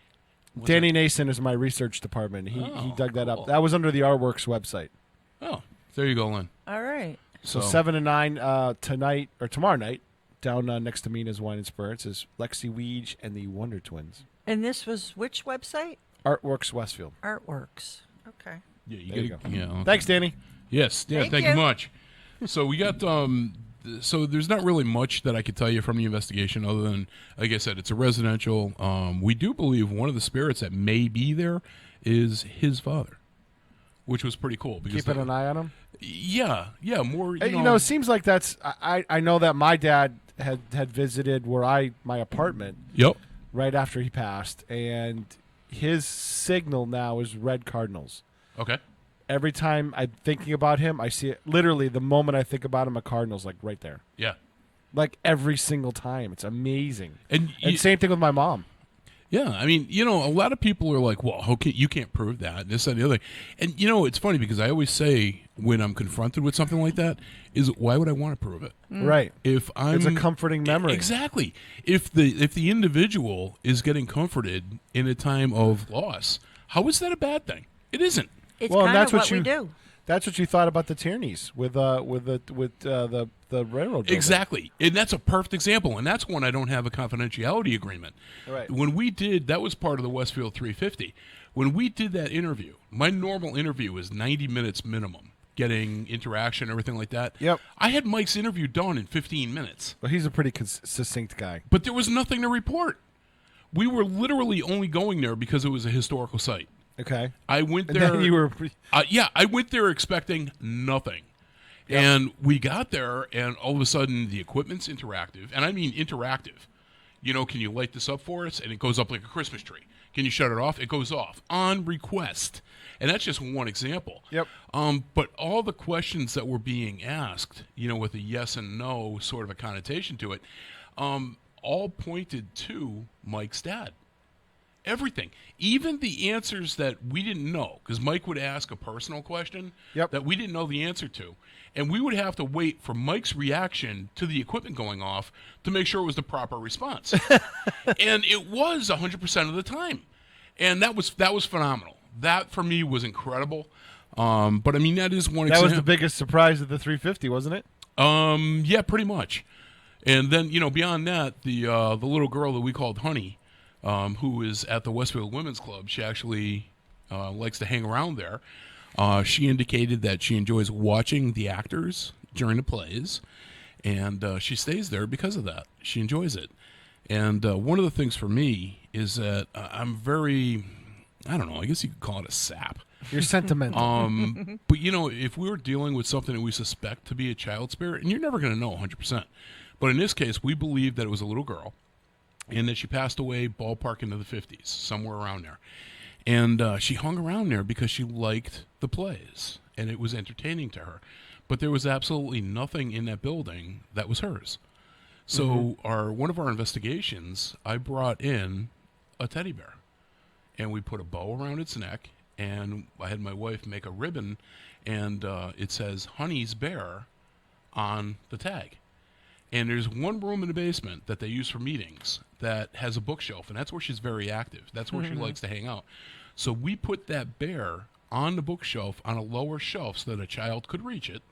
Danny Nason is my research department. He dug that up. That was under the Artworks website. Oh, there you go, Lynn. All right. So 7 to 9 tonight or tomorrow night, down next to Mina's Wine and Spirits, is Lexi Weege and the Wonder Twins. And this was which website? Artworks Westfield. Artworks. Okay. Yeah, There you go. Okay. Thanks, Danny. Yes. Yeah. Thank you much. So we got. So there's not really much that I could tell you from the investigation, other than, like I said, it's a residential. We do believe one of the spirits that may be there is his father, which was pretty cool. Because Keeping an eye on him? Yeah, more. It seems like that's. I know that my dad had visited my apartment. Yep. Right after he passed, and his signal now is red cardinals. Okay. Every time I'm thinking about him, I see it. Literally, the moment I think about him, a cardinal's like right there. Yeah. Like every single time. It's amazing. And same thing with my mom. Yeah, I mean, a lot of people are like, well, okay, you can't prove that, this, and the other. And, it's funny because I always say when I'm confronted with something like that is why would I want to prove it? Right. If it's a comforting memory. Exactly. If the individual is getting comforted in a time of loss, how is that a bad thing? It isn't. It's kind of what we do. That's what you thought about the Tierneys with the railroad building. Exactly, and that's a perfect example, and that's one I don't have a confidentiality agreement. Right. When we did, that was part of the Westfield 350. When we did that interview, my normal interview is 90 minutes minimum, getting interaction, everything like that. Yep. I had Mike's interview done in 15 minutes. Well, he's a pretty succinct guy. But there was nothing to report. We were literally only going there because it was a historical site. Okay. I went and there. Then you were. I went there expecting nothing. Yep. And we got there, and all of a sudden, the equipment's interactive. And I mean interactive. Can you light this up for us? And it goes up like a Christmas tree. Can you shut it off? It goes off on request. And that's just one example. Yep. But all the questions that were being asked, with a yes and no sort of a connotation to it, all pointed to Mike's dad. Everything. Even the answers that we didn't know, because Mike would ask a personal question that we didn't know the answer to. And we would have to wait for Mike's reaction to the equipment going off to make sure it was the proper response. And it was 100% of the time. And that was phenomenal. That, for me, was incredible. But, I mean, that is one example. That was the biggest surprise of the 350, wasn't it? Yeah, pretty much. And then, beyond that, the little girl that we called Honey, who is at the Westfield Women's Club, she actually likes to hang around there. She indicated that she enjoys watching the actors during the plays, and she stays there because of that. She enjoys it. And one of the things for me is that I'm very, I don't know, I guess you could call it a sap. You're sentimental. But, if we were dealing with something that we suspect to be a child spirit, and you're never going to know 100%, but in this case, we believe that it was a little girl, and that she passed away ballpark into the 50s, somewhere around there. And she hung around there because she liked the plays, and it was entertaining to her. But there was absolutely nothing in that building that was hers. So one of our investigations, I brought in a teddy bear, and we put a bow around its neck, and I had my wife make a ribbon, and it says Honey's Bear on the tag. And there's one room in the basement that they use for meetings that has a bookshelf, and that's where she's very active. That's where she likes to hang out. So we put that bear on the bookshelf on a lower shelf so that a child could reach it.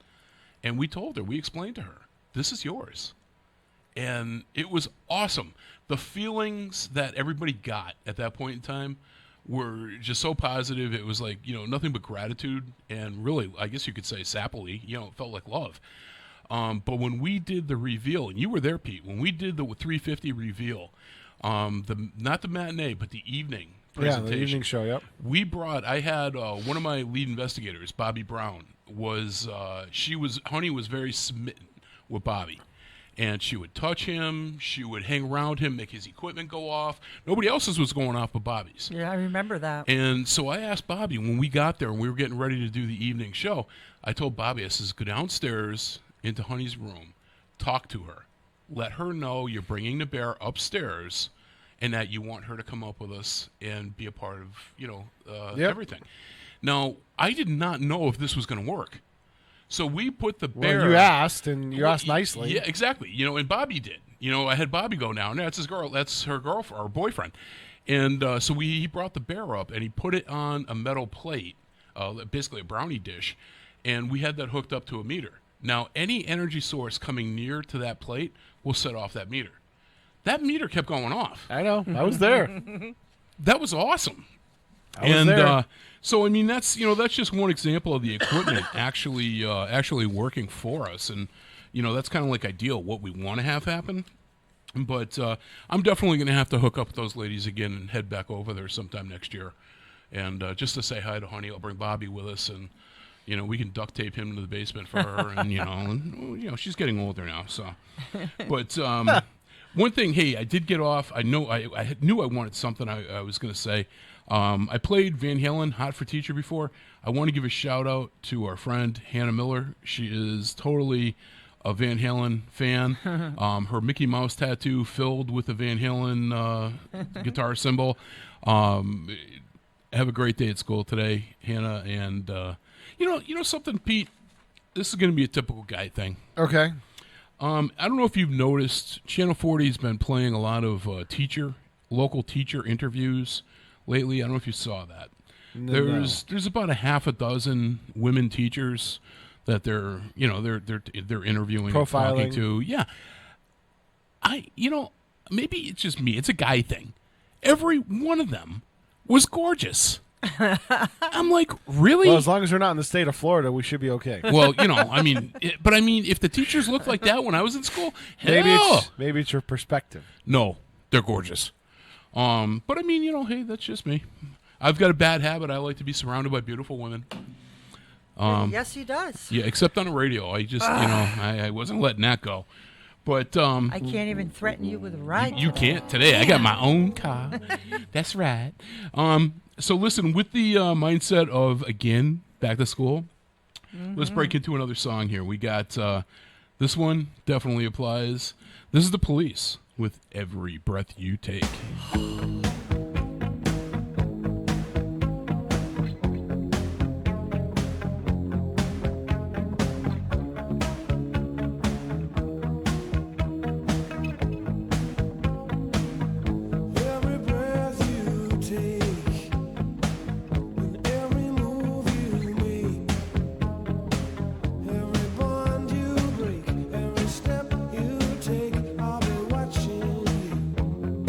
And we told her, we explained to her, this is yours. And it was awesome. The feelings that everybody got at that point in time were just so positive. It was like, nothing but gratitude, and really, I guess you could say sappily, it felt like love. But when we did the reveal, and you were there, Pete, when we did the 350 reveal, not the matinee, but the evening presentation. Yeah, the evening show, yep. I had one of my lead investigators, Bobby Brown, Honey was very smitten with Bobby. And she would touch him, she would hang around him, make his equipment go off. Nobody else's was going off but Bobby's. Yeah, I remember that. And so I asked Bobby, when we got there and we were getting ready to do the evening show, I told Bobby, I says, go downstairs into Honey's room, talk to her, let her know you're bringing the bear upstairs and that you want her to come up with us and be a part of, everything. Now, I did not know if this was going to work. So we put the bear... Well, you asked, and you asked nicely. Yeah, exactly. And Bobby did. I had Bobby go down. That's her girlfriend, or boyfriend. And so he brought the bear up, and he put it on a metal plate, basically a brownie dish, and we had that hooked up to a meter. Now, any energy source coming near to that plate will set off that meter. That meter kept going off. I know. I was there. That was awesome. I was there. So, I mean, that's just one example of the equipment actually working for us. And, that's kind of like ideal, what we want to have happen. But I'm definitely going to have to hook up with those ladies again and head back over there sometime next year. And just to say hi to Honey, I'll bring Bobby with us. And, we can duct tape him to the basement for her, and she's getting older now. So, but one thing, hey, I did get off. I know I knew I wanted something. I was going to say, I played Van Halen, Hot for Teacher before. I want to give a shout out to our friend Hannah Miller. She is totally a Van Halen fan. Her Mickey Mouse tattoo filled with a Van Halen guitar symbol. Have a great day at school today, Hannah. And you know something, Pete. This is going to be a typical guy thing. Okay. I don't know if you've noticed, Channel 40 has been playing a lot of local teacher interviews lately. I don't know if you saw that. No. There's about a half a dozen women teachers that they're interviewing, and talking Profiling. to. Yeah. Maybe it's just me. It's a guy thing. Every one of them was gorgeous. I'm like, really? Well, as long as we're not in the state of Florida, we should be okay. Well, if the teachers looked like that when I was in school, Maybe it's your perspective. no, they're gorgeous. But hey, that's just me. I've got a bad habit. I like to be surrounded by beautiful women. Yes, he does. Yeah, except on the radio. I just, I wasn't letting that go. But I can't even threaten you with a ride. you can't today. I got my own car. That's right. So listen, with the mindset of, again, back to school, let's break into another song here. We got this one definitely applies. This is The Police with Every Breath You Take. Every breath you take, and every move you make, every bond you break, every step you take, I'll be watching you.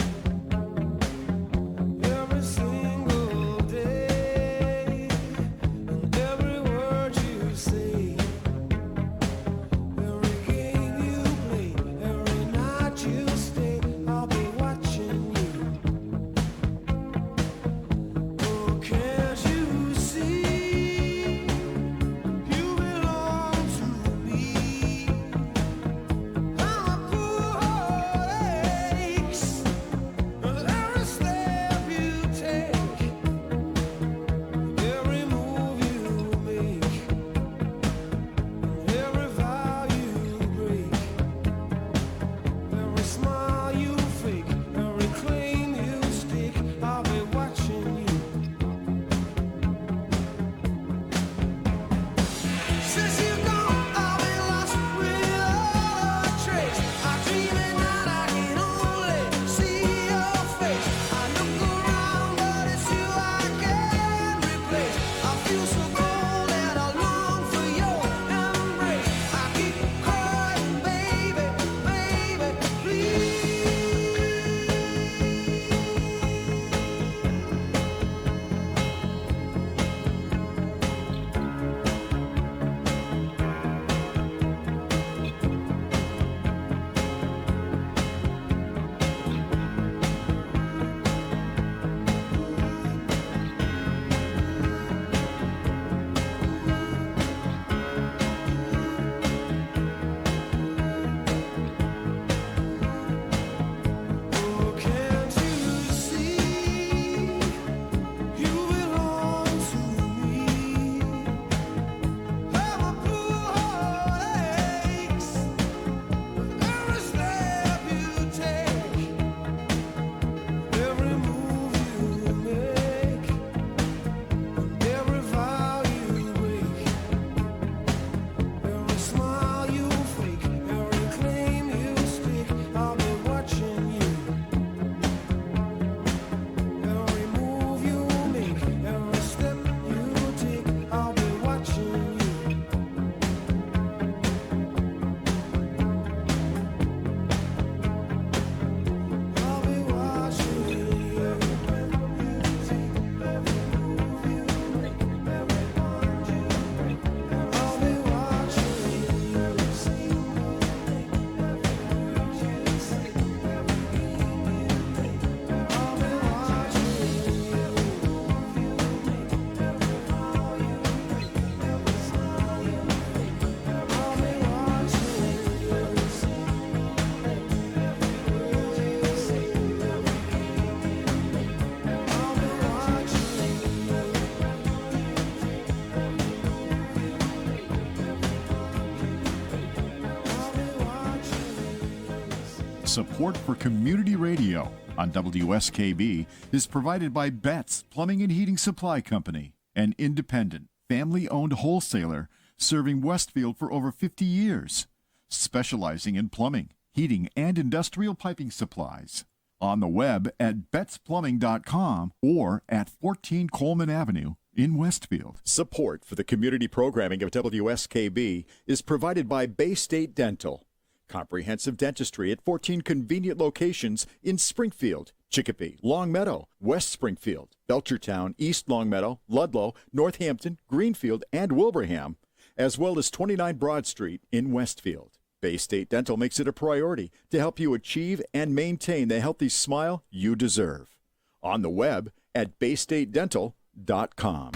Support for community radio on WSKB is provided by Betts Plumbing and Heating Supply Company, an independent, family-owned wholesaler serving Westfield for over 50 years, specializing in plumbing, heating, and industrial piping supplies. On the web at bettsplumbing.com or at 14 Coleman Avenue in Westfield. Support for the community programming of WSKB is provided by Bay State Dental. Comprehensive dentistry at 14 convenient locations in Springfield, Chicopee, Longmeadow, West Springfield, Belchertown, East Longmeadow, Ludlow, Northampton, Greenfield, and Wilbraham, as well as 29 Broad Street in Westfield. Bay State Dental makes it a priority to help you achieve and maintain the healthy smile you deserve. On the web at baystatedental.com.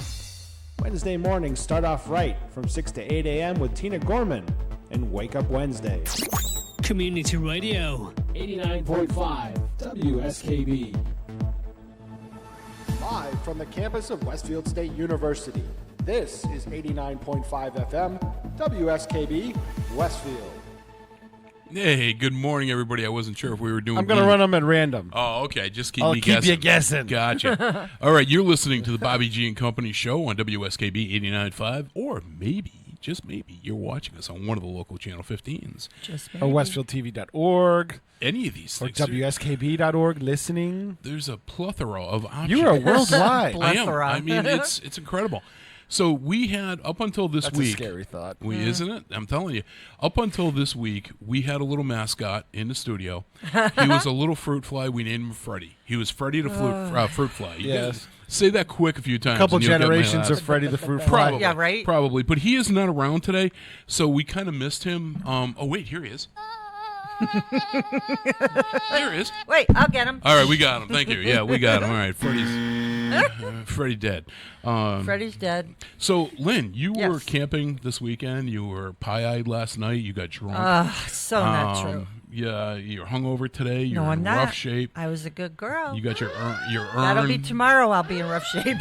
Wednesday mornings start off right from 6 to 8 a.m. with Tina Gorman and Wake Up Wednesday. Community radio. 89.5 WSKB. Live from the campus of Westfield State University, this is 89.5 FM WSKB Westfield. Hey, good morning, everybody. I wasn't sure if we were doing... I'm going to run them at random. Oh, okay. Just keep I'll me keep guessing. you guessing. Gotcha. All right, you're listening to the Bobby G and Company show on WSKB 89.5, or maybe, just maybe, you're watching us on one of the local Channel 15s. Just Or WestfieldTV.org. Any of these Or things. WSKB.org listening. There's a plethora of options. You are worldwide. I am. Plethora. I mean, it's incredible. So we had, up until this That's week... a scary thought. Isn't it? I'm telling you. Up until this week, we had a little mascot in the studio. He was a little fruit fly. We named him Freddie. He was Freddie the fruit fly. You Yes. guys say that quick a few times. A couple and you'll get my generations laugh. of Freddie the Fruit Fly. Probably. Yeah, right? Probably. But he is not around today, so we kind of missed him. Oh, wait, here he is. There he is. Wait, I'll get him. All right, we got him. Thank you. Yeah, we got him. All right, Freddie dead. Freddie's dead. So, Lynn, you were Yes. camping this weekend. You were pie-eyed last night. You got drunk. So not true. Yeah, you're hungover today. You're No, I'm in not. rough shape. I was a good girl. You got your urn. That'll be tomorrow. I'll be in rough shape.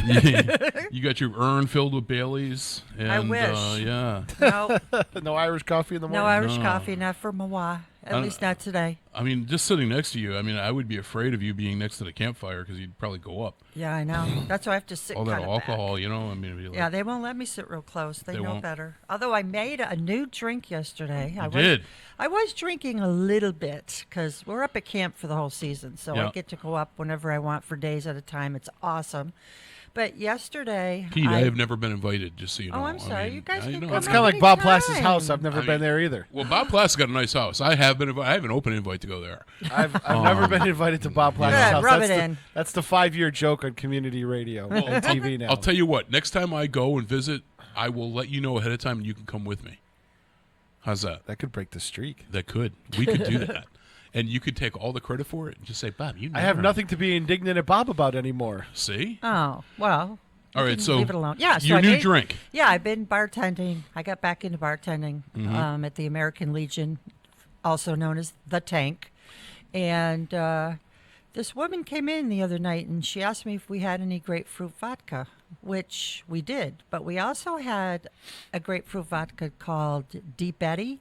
You got your urn filled with Baileys. And, I wish. Yeah. No, No Irish coffee in the morning. no Irish No. coffee, not for Mawa. At least not today. I mean, just sitting next to you, I mean, I would be afraid of you being next to the campfire because you'd probably go up. Yeah, I know. That's why I have to sit All that kind of alcohol, back. you know? I mean, it'd be like, Yeah, they won't let me sit real close. They know won't. better. Although I made a new drink yesterday. I did? I was drinking a little bit because we're up at camp for the whole season, so Yeah. I get to go up whenever I want for days at a time. It's awesome. But yesterday, Pete, I have never been invited, just so you know. Oh, I'm sorry. I mean, You guys I can know. come It's up kind of like many Bob Plass's house. times. I've never I been mean- there either. Well, Bob Plass got a nice house. I have an open invite to go there. I've never been invited to Bob Plass's Good, house. rub that's it the, in. That's the 5-year joke on community radio and TV now. I'll tell you what. Next time I go and visit, I will let you know ahead of time, and you can come with me. How's that? That could break the streak. That could. We could do that. And you could take all the credit for it and just say, Bob, you I have never- nothing to be indignant at Bob about anymore. See? Oh, well. All you right, can so leave it alone. Yeah, so your I new made- drink. Yeah, I've been bartending. I got back into bartending at the American Legion, also known as the Tank. And this woman came in the other night and she asked me if we had any grapefruit vodka, which we did. But we also had a grapefruit vodka called Deep Eddy.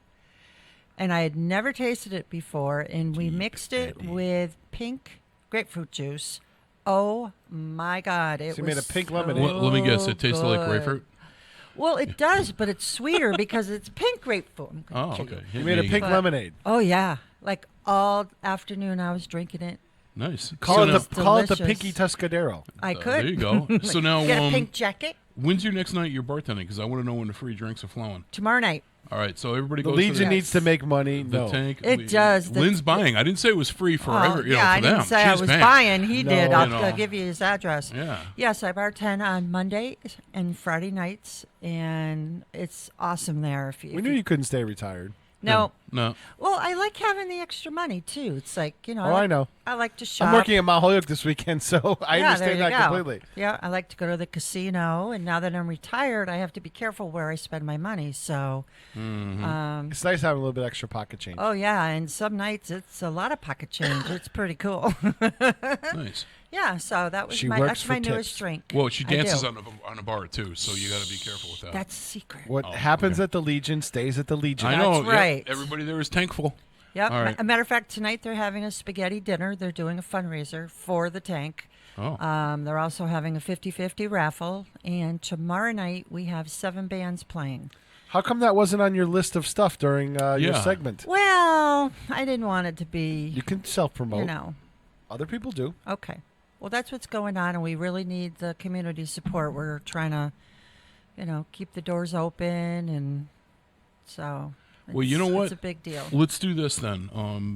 And I had never tasted it before. And we mixed it with pink grapefruit juice. Oh my God! It So you was made a pink so lemonade. Let me guess. It tasted like good. grapefruit? Well, it does, but it's sweeter because it's pink grapefruit. I'm gonna Oh, kill okay. you. You made a pink But- lemonade. Oh yeah, like all afternoon I was drinking it. Nice. Call So it now- the delicious. Pinky Tuscadero. I there could. you go. So now, Get a pink jacket when's your next night you're bartending? Because I want to know when the free drinks are flowing. tomorrow night. All right, so everybody The goes Legion to needs to make money. the No. tank. It does. Lynn's buying. I didn't say it was free for Oh, every, you know, yeah, for I didn't them. say I She's was paying. buying. He No, did. you I'll know. give you his address. Yeah. Yes, I bartend on Monday and Friday nights, and it's awesome there. If We knew you couldn't stay retired. no. No. Well, I like having the extra money too. It's like Oh, I know. I like to shop. I'm working at Mount Holyoke this weekend, so I Yeah, understand there that you go. completely. Yeah, I like to go to the casino, and now that I'm retired, I have to be careful where I spend my money. So, It's nice having a little bit extra pocket change. oh yeah, and some nights it's a lot of pocket change. It's pretty cool. Nice. Yeah, so that was She my works that's for my newest tips. drink. Well, she I dances do. on a bar too, so you got to be careful with that. That's secret. What Oh, happens okay. at the Legion stays at the Legion. I know. That's yep, right. everybody there is thankful. Yep. All right. A matter of fact, tonight they're having a spaghetti dinner. They're doing a fundraiser for the tank. Oh. They're also having a 50-50 raffle. And tomorrow night we have 7 bands playing. How come that wasn't on your list of stuff during your Yeah. segment? Well, I didn't want it to be, You can self-promote. you know. Other people do. Okay. Well, that's what's going on, and we really need the community support. We're trying to, keep the doors open, and so. Well, you know what? It's a big deal. Let's do this then.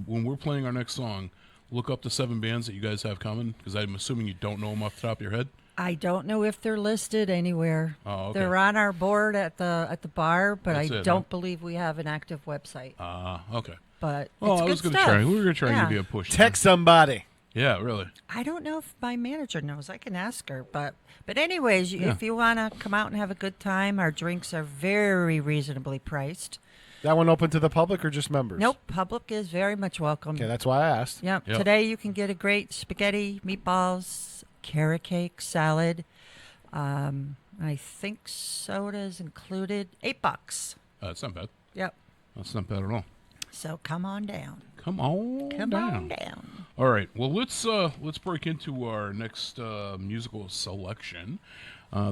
When we're playing our next song, look up the 7 bands that you guys have coming, because I'm assuming you don't know them off the top of your head. I don't know if they're listed anywhere. Oh, okay. They're on our board at the bar, but That's I it, don't huh? believe we have an active website. Okay. But Oh, it's I good was gonna stuff. try. We were going to try and Yeah. give you a push. Text somebody. Yeah, really. I don't know if my manager knows. I can ask her, but anyways, Yeah. if you want to come out and have a good time, our drinks are very reasonably priced. That one open to the public or just members? Nope, public is very much welcome. Okay, that's why I asked. Yep. Yep. Today you can get a great spaghetti, meatballs, carrot cake, salad. I think soda's included. $8. That's not bad. Yep. That's not bad at all. So come on down. Come on Come down. on down. All right. Well, let's break into our next musical selection.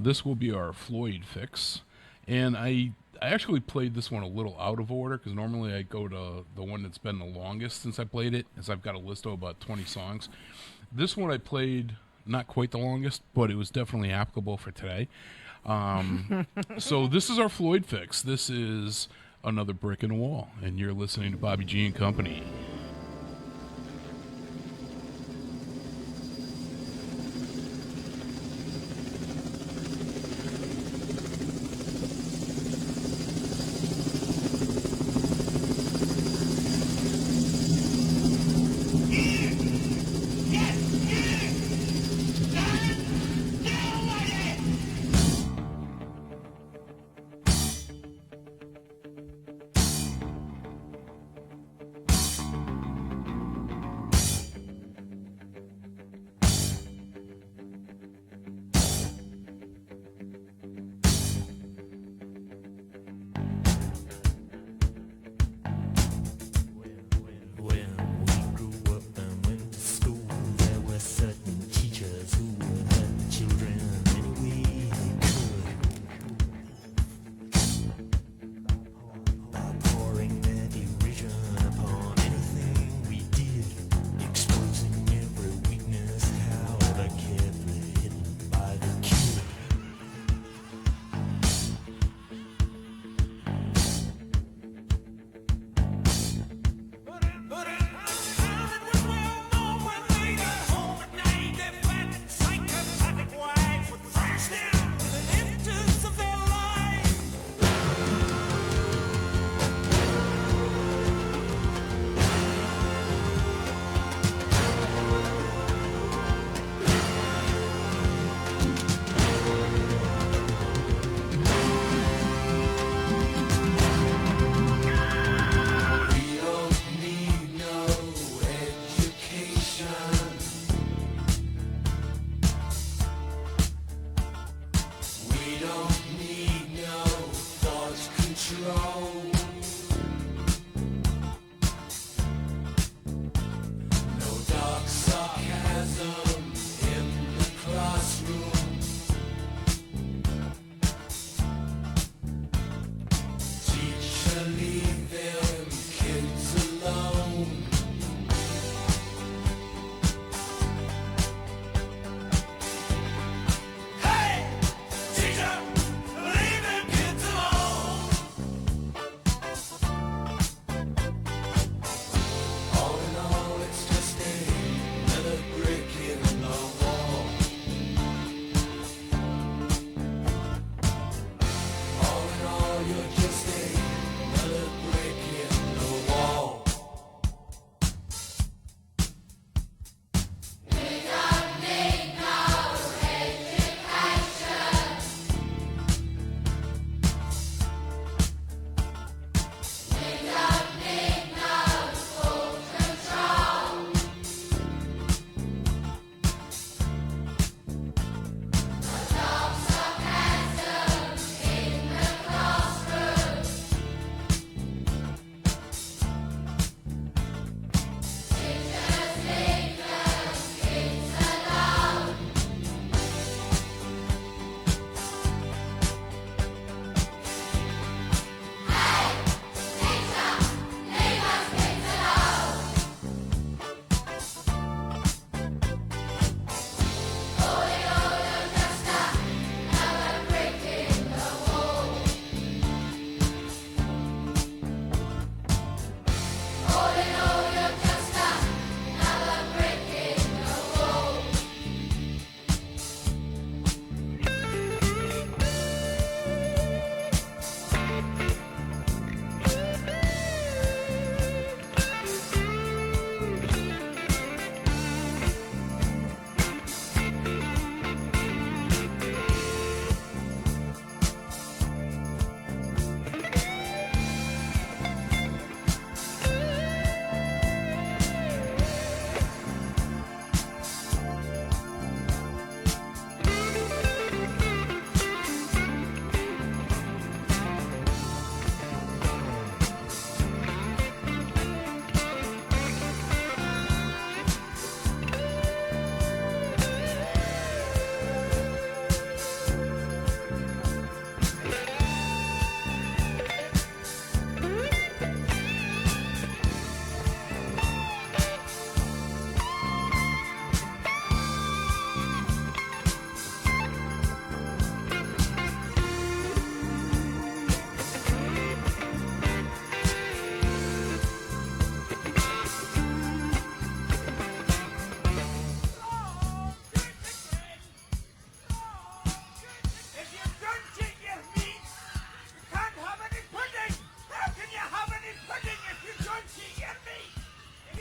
This will be our Floyd fix, and I actually played this one a little out of order because normally I go to the one that's been the longest since I played it, as I've got a list of about 20 songs. This one I played not quite the longest, but it was definitely applicable for today. So this is our Floyd fix. This is Another Brick in the Wall, and you're listening to Bobby G and Company.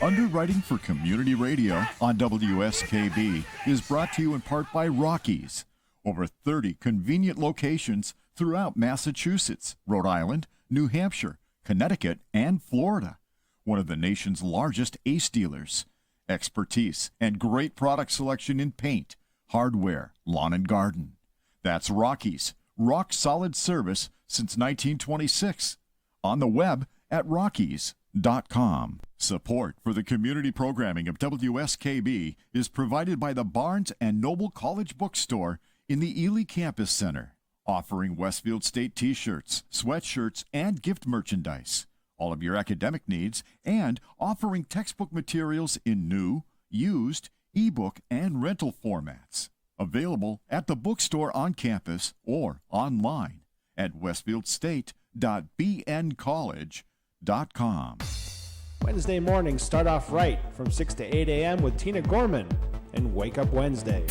Underwriting for Community Radio on WSKB is brought to you in part by Rockies. Over 30 convenient locations throughout Massachusetts, Rhode Island, New Hampshire, Connecticut, and Florida. One of the nation's largest ACE dealers. Expertise and great product selection in paint, hardware, lawn and garden. That's Rockies. Rock solid service since 1926. On the web at rockies.com. Support for the community programming of WSKB is provided by the Barnes and Noble College Bookstore in the Ely Campus Center, offering Westfield State t-shirts, sweatshirts, and gift merchandise, all of your academic needs, and offering textbook materials in new, used, ebook, and rental formats. Available at the bookstore on campus or online at westfieldstate.bncollege.com. Wednesday mornings start off right from 6 to 8 a.m. with Tina Gorman and Wake Up Wednesday.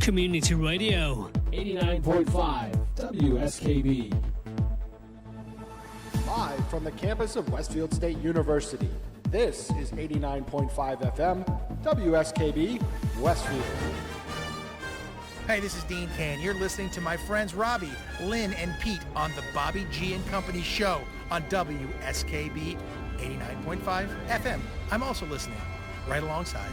Community Radio. 89.5 WSKB. Live from the campus of Westfield State University, this is 89.5 FM WSKB Westfield. Hey, this is Dean Can. You're listening to my friends Robbie, Lynn, and Pete on the Bobby G and Company show on WSKB 89.5 FM. I'm also listening right alongside.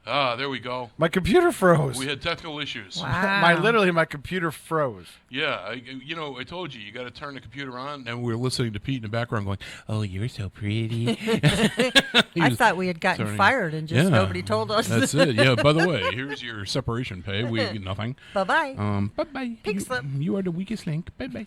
Ah, there we go. My computer froze. We had technical issues. Wow. My computer froze. Yeah, I told you got to turn the computer on, and we were listening to Pete in the background going, "Oh, you're so pretty." I thought we had gotten fired and just nobody told us. That's it. Yeah. By the way, here's your separation pay. We get nothing. Bye-bye. Bye-bye. Pink slip. You are the weakest link. Bye-bye.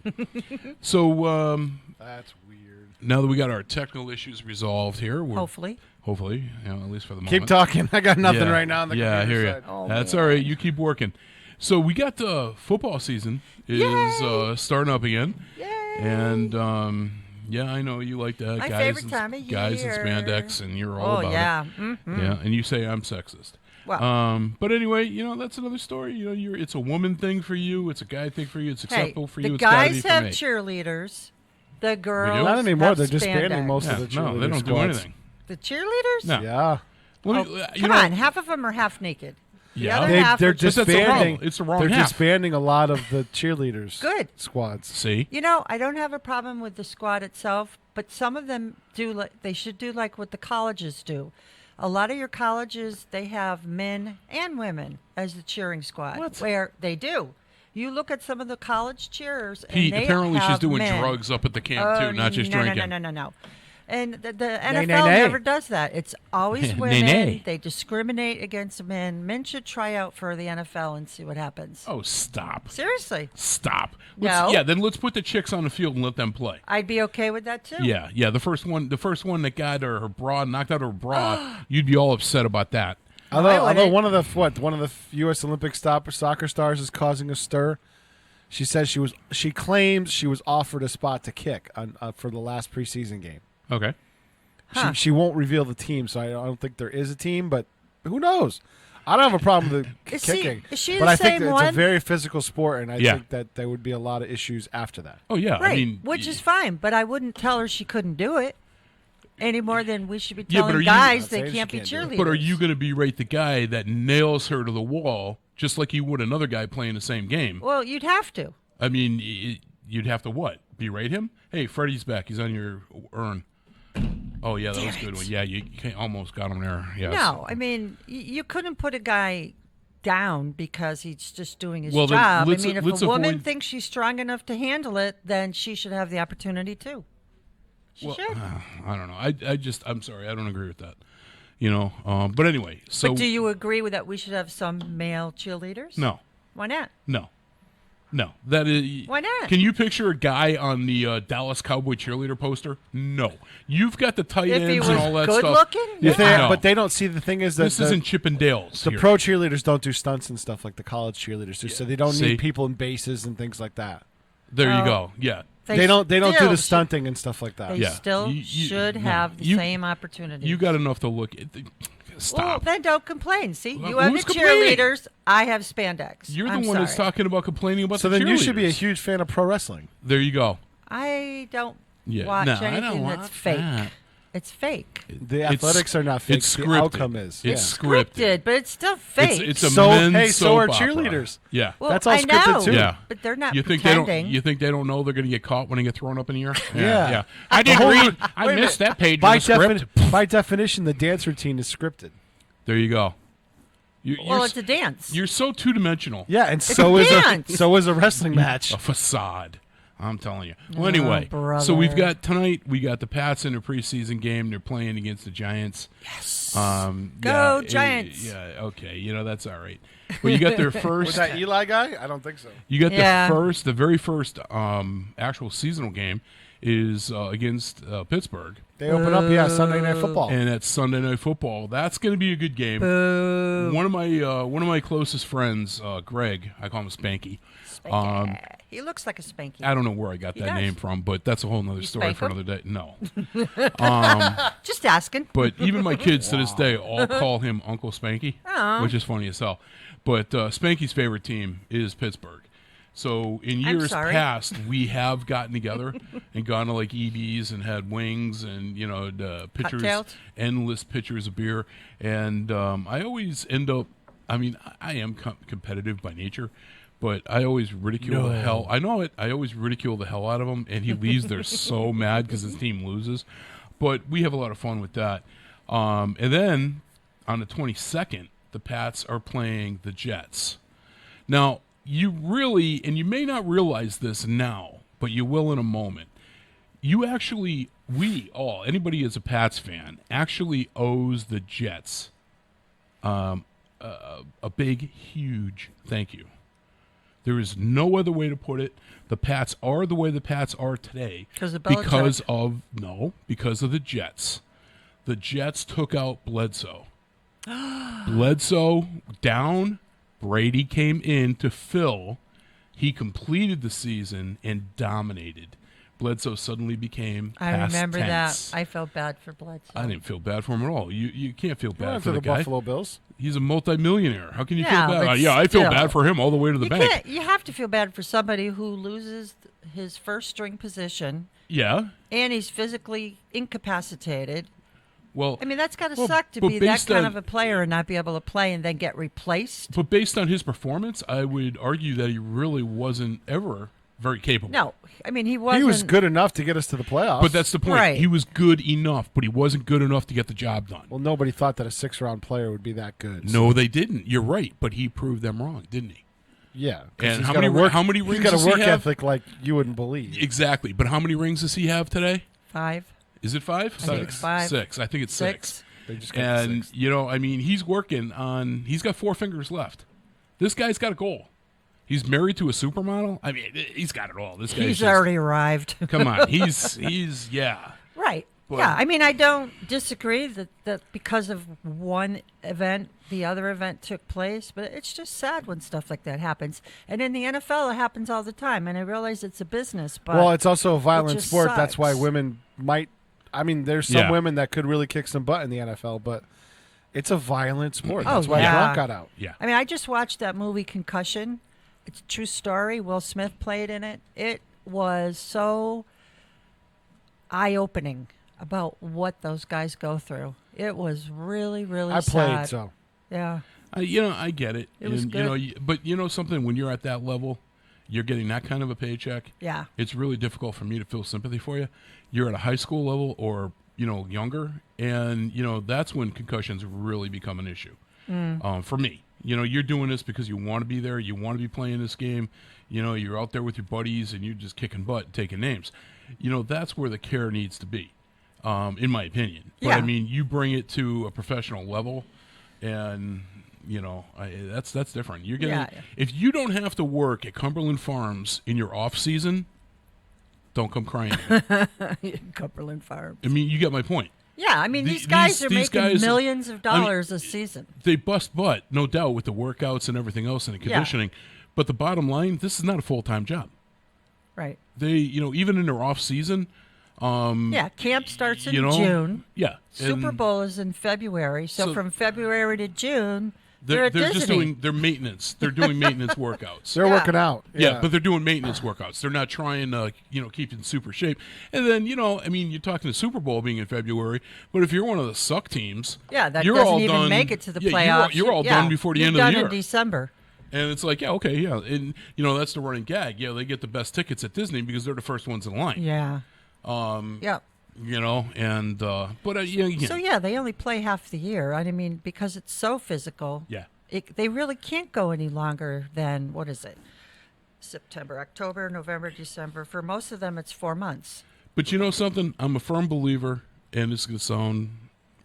So That's weird. now that we got our technical issues resolved here, we're Hopefully. Hopefully, at least for the moment. Keep talking. I got nothing right now on the computer I hear side. you. Oh, That's all right. You keep working. So we got the football season is starting up again. Yay! And I know you like that. My guys favorite and, time of Guys in year. spandex, and you're all about yeah. it. Mm-hmm. Yeah, and you say I'm sexist. Well, But anyway, that's another story. It's a woman thing for you. It's a guy thing for you. It's acceptable for you. The It's gotta be guys for have me. cheerleaders. The girls Not anymore. have They're disbanding spandex. most of the cheerleader no, they don't do squads. anything. The cheerleaders? No. Yeah. Come on, half of them are half naked. The Yeah. other half They're are just But that's the problem. disbanding. It's the wrong They're half. disbanding a lot of the cheerleaders. Good. Squads. See? I don't have a problem with the squad itself, but some of them do. They should do like what the colleges do. A lot of your colleges, they have men and women as the cheering squad. What? Where they do. You look at some of the college cheerers, Pete, and they apparently she's have doing men. drugs up at the camp, too, not just no, drinking. No. And the NFL Nay, nay, nay. never does that. It's always Nay, women. nay. They discriminate against men. Men should try out for the NFL and see what happens. Oh, stop. Seriously. Stop. No. Yeah, then let's put the chicks on the field and let them play. I'd be okay with that, too. Yeah. The first one that got her bra, knocked out her bra, you'd be all upset about that. Although one of the U.S. Olympic soccer stars is causing a stir. She says she claims she was offered a spot to kick for the last preseason game. Okay. Huh. She won't reveal the team, so I don't think there is a team, but who knows? I don't have a problem with the kicking. Is she but the I think same that one? it's a very physical sport, and I Yeah. think that there would be a lot of issues after that. Oh, yeah. Right, I mean, which is fine, but I wouldn't tell her she couldn't do it any more than we should be Yeah, but telling are you- guys Not they saying can't she be can't do it. cheerleaders. But are you going to berate the guy that nails her to the wall just like you would another guy playing the same game? Well, you'd have to. I mean, you'd have to what? Berate him? Hey, Freddie's back. He's on your urn. Oh, yeah, that was a good one. Yeah, you almost got him there. Yes. No, I mean, you couldn't put a guy down because he's just doing his Well, then job. I let's- mean, if let's a woman avoid- thinks she's strong enough to handle it, then she should have the opportunity too. She should. I don't know. I'm sorry. I don't agree with that. You know. But anyway, so. But do you agree with that we should have some male cheerleaders? No. Why not? No. That is. Why not? Can you picture a guy on the Dallas Cowboy cheerleader poster? No. You've got the tight If he ends and all was that good stuff. looking? Yeah, No. but they don't see the thing is that This isn't Chippendales. the here. pro cheerleaders don't do stunts and stuff like the college cheerleaders do, so they don't See? need people in bases and things like that. There you Oh. go. Yeah. They don't do still the should- stunting and stuff like that. They Yeah. still You- should no. have the You- same opportunity. You got enough to look at. Well, Stop. then don't complain. See, Well, you have the who's complaining? cheerleaders. I have spandex. You're the I'm one that's sorry. talking about complaining about So the then you should be a cheerleaders. huge fan of pro wrestling. There you go. I don't Yeah. watch No, I anything don't that's watch fake. that. It's fake. The It's- athletics are not fake. It's the scripted. outcome is. It's yeah. scripted. But it's still fake. It's a So- men's hey, so soap are opera. cheerleaders. Yeah. well, That's all I scripted know, too. Yeah. but they're not You think pretending. they don't know they're going to get caught when they get thrown up in the air? Yeah. I didn't whole- read. I Wait a missed minute. that page By, of the script. by definition, the dance routine is scripted. There you go. Well, it's a dance. You're so two-dimensional. Yeah, and It's so a is dance. a wrestling match. A facade. I'm telling you. Well, Oh, anyway, brother. so we've got tonight. We got the Pats in a preseason game. They're playing against the Giants. Yes. Go Giants. Yeah. Okay. That's all right. But you got their first. Was that Eli guy? I don't think so. You got Yeah. the very first actual seasonal game is against Pittsburgh, They open up, Sunday Night Football. and it's Sunday Night Football. That's going to be a good game. One of my closest friends, Greg, I call him Spanky. He looks like a Spanky. I don't know where I got He that does. name from, but that's a whole nother You story spank for him? another day. No, Just asking. but even my kids to this day all call him Uncle Spanky, Aw. which is funny as hell. But Spanky's favorite team is Pittsburgh. So in I'm years sorry. past, we have gotten together and gone to like EB's and had wings and the pitchers, Cocktails? endless pitchers of beer. And I always end up. I mean, I am competitive by nature, but I always ridicule the hell. I know it. I always ridicule the hell out of him, and he leaves there so mad because his team loses. But we have a lot of fun with that. And then on the 22nd, the Pats are playing the Jets. Now, you really, and you may not realize this now, but you will in a moment. You actually, anybody is a Pats fan, actually owes the Jets a big, huge thank you. There is no other way to put it. The Pats are the way the Pats are today 'Cause of Belichick. because of the Jets. The Jets took out Bledsoe. Bledsoe down. Brady came in to fill. He completed the season and dominated. Bledsoe suddenly became I past remember tense. that. I felt bad for Bledsoe. I didn't feel bad for him at all. You can't feel bad Went for to the the guy. Buffalo Bills. He's a multimillionaire. How can you Yeah, feel bad? but I feel still. bad for him all the way to the You bank. can't. You have to feel bad for somebody who loses his first string position Yeah. and he's physically incapacitated. Well, I mean, that's got to well, suck to but be that based kind on- of a player and not be able to play and then get replaced. but based on his performance, I would argue that he really wasn't ever very capable. No, I mean he wasn't. He was good enough to get us to the playoffs. But that's the point. Right. He was good enough, but he wasn't good enough to get the job done. Well, nobody thought that a 6-round player would be that good. No, they didn't. You're right, but he proved them wrong, didn't he? Yeah. 'cause And he's how got many a work, how many he's rings got does a he work have? ethic like you wouldn't believe. Exactly. But how many rings does he have today? 5, Is it 5? I think it's 5. 6. I think it's 6. They just got the And, sixth. I mean, he's working on, he's got 4 fingers left. This guy's got a goal. He's married to a supermodel. I mean, he's got it all. This guy's he's just- already arrived. Come on. He's yeah. Right. But- yeah. I mean, I don't disagree that because of one event, the other event took place, but it's just sad when stuff like that happens. And in the NFL, it happens all the time. And I realize it's a business, but Well, it's also a violent just sport. That's why sucks. women might. I mean, there's some Yeah. women that could really kick some butt in the NFL, but it's a violent sport. Oh, That's why yeah. Gronk got out. Yeah. I mean, I just watched that movie Concussion. It's a true story. Will Smith played in it. It was so eye-opening about what those guys go through. It was really, really I played, sad. so Yeah. I get it. It was and, good. but you know something, when you're at that level, you're getting that kind of a paycheck. Yeah. It's really difficult for me to feel sympathy for you. You're at a high school level or, younger, and, that's when concussions really become an issue for me. You know, you're doing this because you want to be there. You want to be playing this game. You know, you're out there with your buddies and you're just kicking butt and taking names. You know, that's where the care needs to be, in my opinion. But, Yeah. I mean, you bring it to a professional level and, you know, that's different. You're gonna if you don't have to work at Cumberland Farms in your off season, don't come crying to me. Cumberland Farms. I mean, you get my point. Yeah, I mean, The- these guys are these making guys- millions of dollars a season. They bust butt, no doubt, with the workouts and everything else and the conditioning. But the bottom line, this is not a full-time job. Right. They, you know, even in their off season, Camp starts in you know, June. yeah, Super and Bowl is in February. So from February to June, they're at just Disney. doing their maintenance. They're doing maintenance workouts. They're working out. Yeah, but they're doing maintenance workouts. They're not trying to, you know, keep in super shape. And then, you know, I mean, you're talking the Super Bowl being in February, but if you're one of the suck teams, that you're doesn't all even done, make it to the yeah, playoffs. You're all done before the end of the year. in December. And it's like, and you know, that's the running gag. Yeah, they get the best tickets at Disney because they're the first ones in line. Yeah. You know, and but yeah. So they only play half the year. I mean, because it's so physical. Yeah. They really can't go any longer than what is it? September, October, November, December. For most of them, it's 4 months. But you know something? I'm a firm believer, and this is going to sound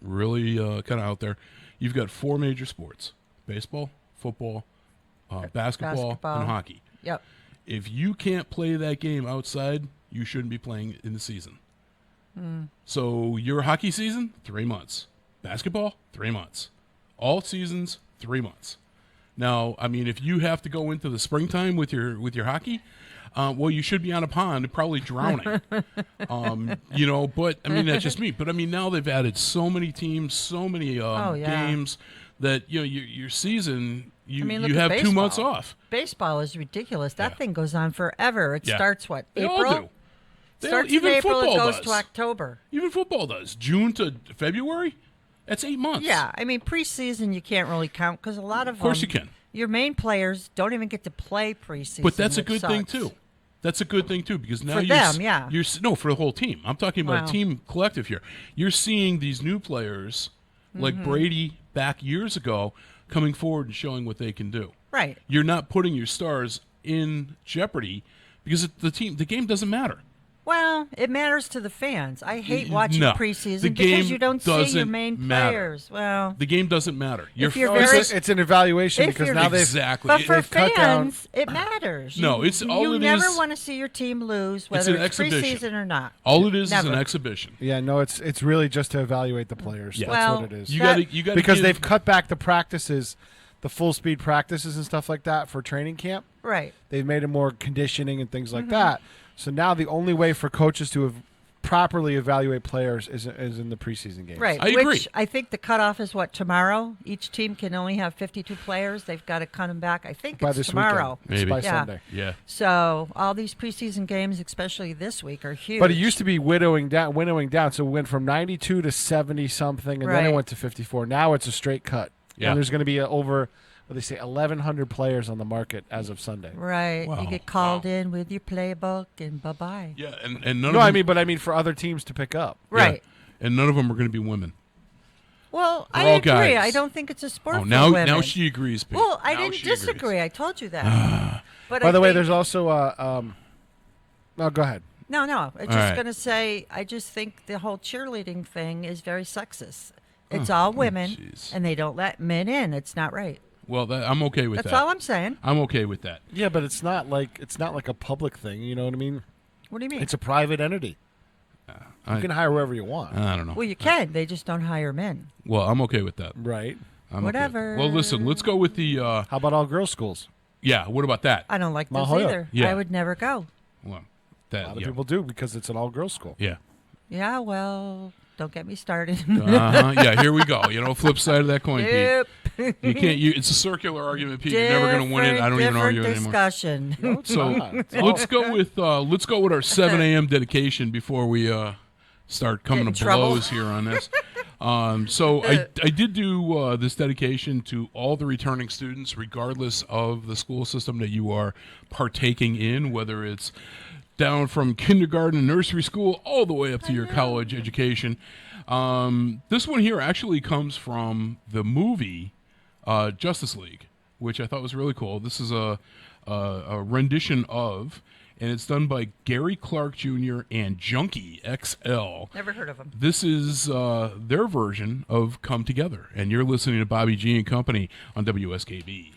really kind of out there. You've got 4 major sports: baseball, football, basketball, and hockey. Yep. If you can't play that game outside, you shouldn't be playing in the season. So your hockey season, 3 months. Basketball, 3 months. All seasons, 3 months. Now, I mean, if you have to go into the springtime with your hockey, well, you should be on a pond, probably drowning. You know, but I mean, that's just me. But I mean, now they've added so many teams, so many games that you know your season. You have 2 months off. Baseball is ridiculous. That thing goes on forever. It starts what? They April? all do. Starts even in April, it football goes does. to October. Even football does. June to February. That's 8 months. Yeah, I mean, preseason you can't really count because a lot of course you can. Your main players don't even get to play preseason. But that's a which good thing sucks. too. That's a good thing too because now For them, no, for the whole team. I'm talking about a team collective here. You're seeing these new players like Brady back years ago coming forward and showing what they can do. Right. You're not putting your stars in jeopardy because the game doesn't matter. Well, it matters to the fans. I hate watching No, preseason the game because you don't see your doesn't main matter. players. Well, The game doesn't matter. It's an evaluation If because you're- now they've Exactly. but for they've cut down. fans, it matters. No, it's all you it never is- want to see your team lose, whether an it's exhibition. preseason or not. All it is Never. an exhibition. Yeah, no, it's really just to evaluate the players. Yeah. That's Well, what it is. You That- got to Because they've cut back the practices, the full speed practices and stuff like that for training camp. Right. They've made it more conditioning and things like that. So now the only way for coaches to properly evaluate players is in the preseason games. Right. I agree. Which I think the cutoff is what, tomorrow? Each team can only have 52 players. They've got to cut them back. I think By it's this tomorrow. weekend. It's Maybe. by Yeah. Sunday. Yeah. So all these preseason games, especially this week, are huge. But it used to be winnowing down. So it went from 92 to 70 something, and then it Right. went to 54. Now it's a straight cut. Yeah. And there's going to be over, what they say, 1,100 players on the market as of Sunday. Right. Wow. You get called in with your playbook and bye-bye. Yeah, and none No, of them, I mean for other teams to pick up. Right. yeah, and none of them are going to be women. Well, They're I all agree. guys. I don't think it's a sport Oh, for now women. now she agrees. Pete. Well, I Now didn't she disagree. agrees. I told you that. But By I the way, think- there's also no, go ahead. No. I'm just right. going to say, I just think the whole cheerleading thing is very sexist. It's all women, jeez. and they don't let men in. It's not right. Well, I'm okay with That's that. all I'm saying. I'm okay with that. Yeah, but it's not like a public thing. You know what I mean? What do you mean? It's a private entity. You can hire whoever you want. I don't know. Well, you can. They just don't hire men. Well, I'm okay with that. Right. I'm okay. Whatever. Well, listen, let's go with the. How about all girls schools? Yeah, what about that? I don't like La those Jolla. either. Yeah. I would never go. Well, A that lot of yeah. people do because it's an all girls school. Yeah. Yeah, well, don't get me started. Yeah, here we go. You know, flip side of that coin, Yep. Pete. You can't. It's a circular argument, Pete. You're never going to win it. I don't even argue Different anymore. discussion. So let's go with our 7 a.m. dedication before we start coming Get to in trouble. blows here on this. So I did do this dedication to all the returning students, regardless of the school system that you are partaking in, whether it's down from kindergarten and nursery school all the way up to your college education. This one here actually comes from the movie Justice League. which I thought was really cool. This is a rendition of, and it's done by Gary Clark Jr. and Junkie XL. Never heard of them. This is their version of Come Together, and you're listening to Bobby G and Company on WSKB.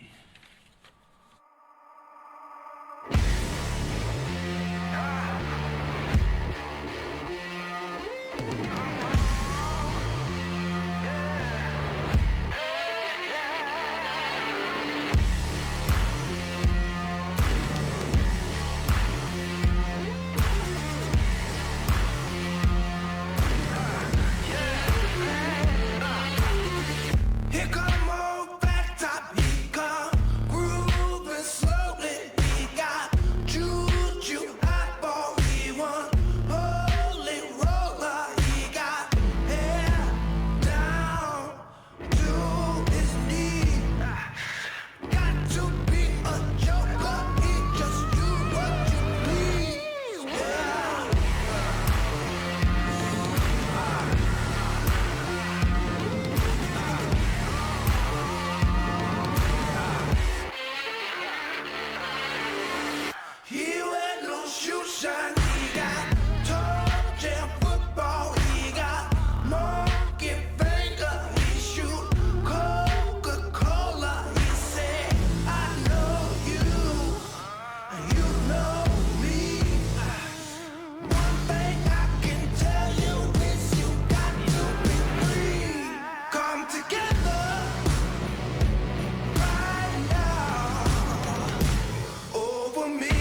Here come old flat top, he come grooving slowly. He got juju eyeball, he one holy roller. He got hair down to his knee. Got to be a joker, he just do what you please. Yeah. He wear no shoe shine. He got toe jam football. He got monkey finger. He shoot Coca-Cola. He said, I know you, and you know me. One thing I can tell you is you got to be free. Come together right now over me.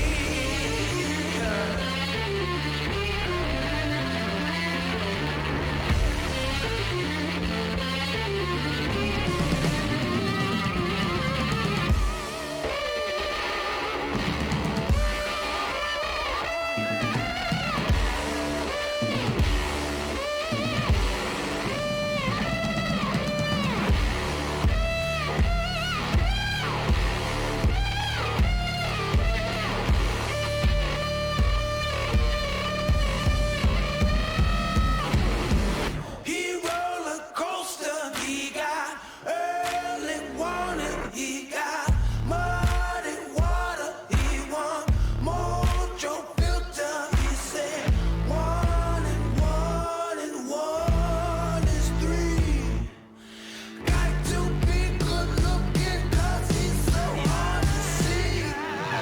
He roller coaster, he got early warning, he got muddy water, he want mojo filter. He said one is three. Got to be good looking 'cause he's so hard to see.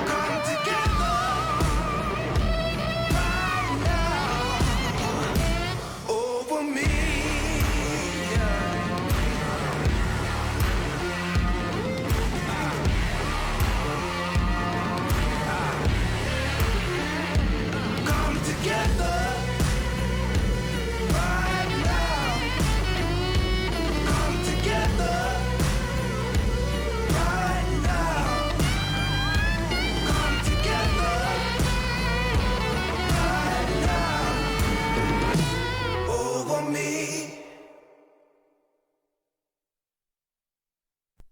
Come together right now over me. Come together right now. Come together right now. Come together right now over me.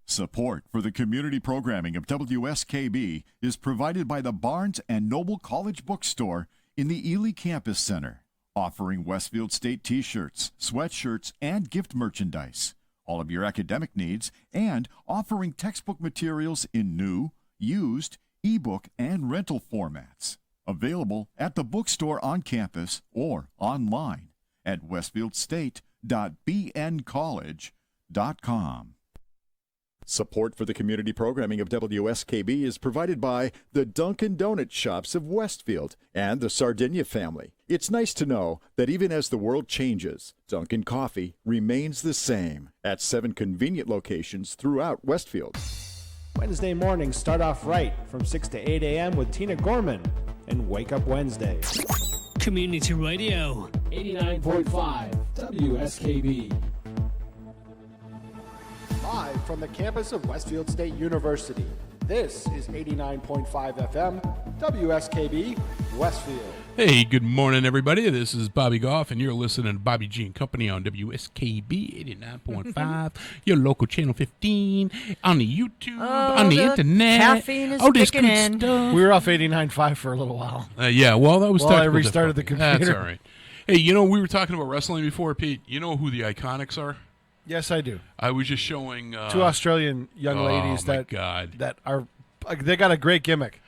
Support for the community programming of WSKB is provided by the Barnes & Noble College Bookstore in the Ely Campus Center, offering Westfield State t-shirts, sweatshirts, and gift merchandise, all of your academic needs, and offering textbook materials in new, used, ebook, and rental formats. Available at the bookstore on campus or online at westfieldState.bncollege.com. Support for the community programming of WSKB is provided by the Dunkin' Donut Shops of Westfield and the Sardinia family. It's nice to know that even as the world changes, Dunkin' Coffee remains the same at 7 convenient locations throughout Westfield. Wednesday mornings start off right from 6 to 8 a.m. with Tina Gorman and Wake Up Wednesday. Community Radio. 89.5 WSKB. Live from the campus of Westfield State University, this is 89.5 FM, WSKB, Westfield. Hey, good morning, everybody. This is Bobby Goff, and you're listening to Bobby G and Company on WSKB 89.5, your local channel 15, on the YouTube, on the internet. Caffeine is this kicking good in. stuff. We were off 89.5 for a little while. Yeah, well, that was Well, I technical restarted the difficulty. computer. That's all right. Hey, you know, we were talking about wrestling before, Pete. You know who the Iconics are? Yes, I do. I was just showing Two Australian young ladies my that God. that are they got a great gimmick.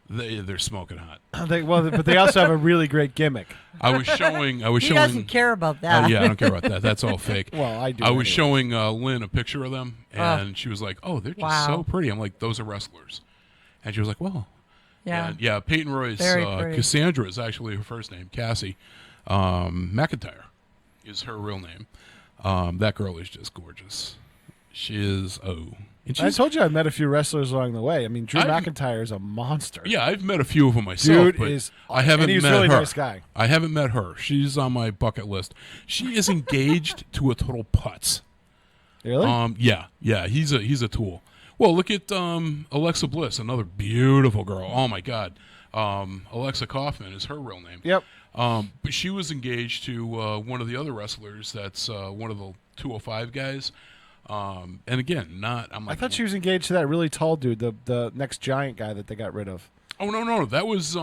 They're smoking hot. But they also have a really great gimmick. I was showing. He doesn't care about that. Yeah, I don't care about that. That's all fake. Well, I do. I was anyway. showing Lynn a picture of them, and she was like, "Oh, they're just so pretty." I'm like, "Those are wrestlers," and she was like, "Well." Yeah. And yeah, Peyton Royce, Very pretty. Cassandra is actually her first name. Cassie McIntyre is her real name. That girl is just gorgeous. She is, and I told you I met a few wrestlers along the way. I mean, Drew I've- McIntyre is a monster. Yeah, I've met a few of them myself. Dude but is, I haven't and he's met a really her. nice guy. I haven't met her. She's on my bucket list. She is engaged to a total putz. Really? Yeah. He's a tool. Well, look at Alexa Bliss, another beautiful girl. Oh my God. Alexa Kaufman is her real name. Yep. But she was engaged to one of the other wrestlers. That's one of the 205 guys. And again, I'm like, I thought she was engaged to that really tall dude, the next giant guy that they got rid of. Oh no, that was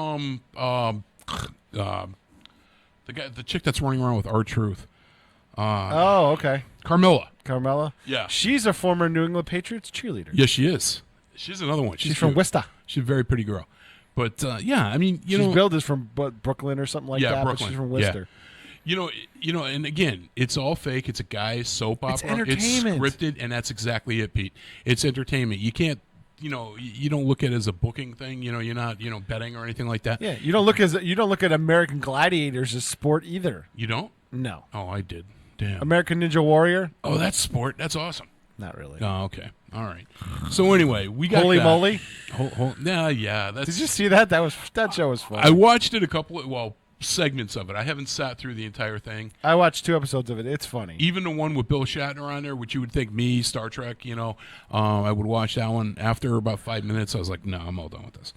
the chick that's running around with R-Truth. Oh, okay. Carmella. Yeah. She's a former New England Patriots cheerleader. Yes, she is. She's another one. She's from cute. Worcester. She's a very pretty girl. But yeah, I mean, She's billed as from Brooklyn or something like that, Brooklyn. but she's from Worcester. Yeah. You know, and again, it's all fake. It's a guy's soap opera. It's entertainment. It's scripted, and that's exactly it, Pete. It's entertainment. You can't, you don't look at it as a booking thing. You're not, betting or anything like that. Yeah, you don't look at American Gladiators as sport either. You don't? No. Oh, I did. Damn. American Ninja Warrior? Oh, that's sport. That's awesome. Not really. Oh, okay. All right. So anyway, we got Holy that. Moly? Yeah. That's, Did you see that? That show was fun. I watched it a couple of segments of it. I haven't sat through the entire thing. I watched 2 episodes of it. It's funny. Even the one with Bill Shatner on there, which you would think me, Star Trek, I would watch that one. After about 5 minutes, I was like, no, I'm all done with this.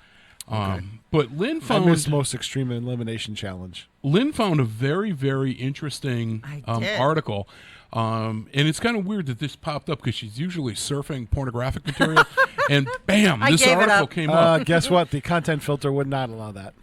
Okay. But Lynn I found missed Most Extreme Elimination Challenge. Lynn found a very, very interesting article. And it's kind of weird that this popped up because she's usually surfing pornographic material. And bam, this article came up. Guess what? The content filter would not allow that.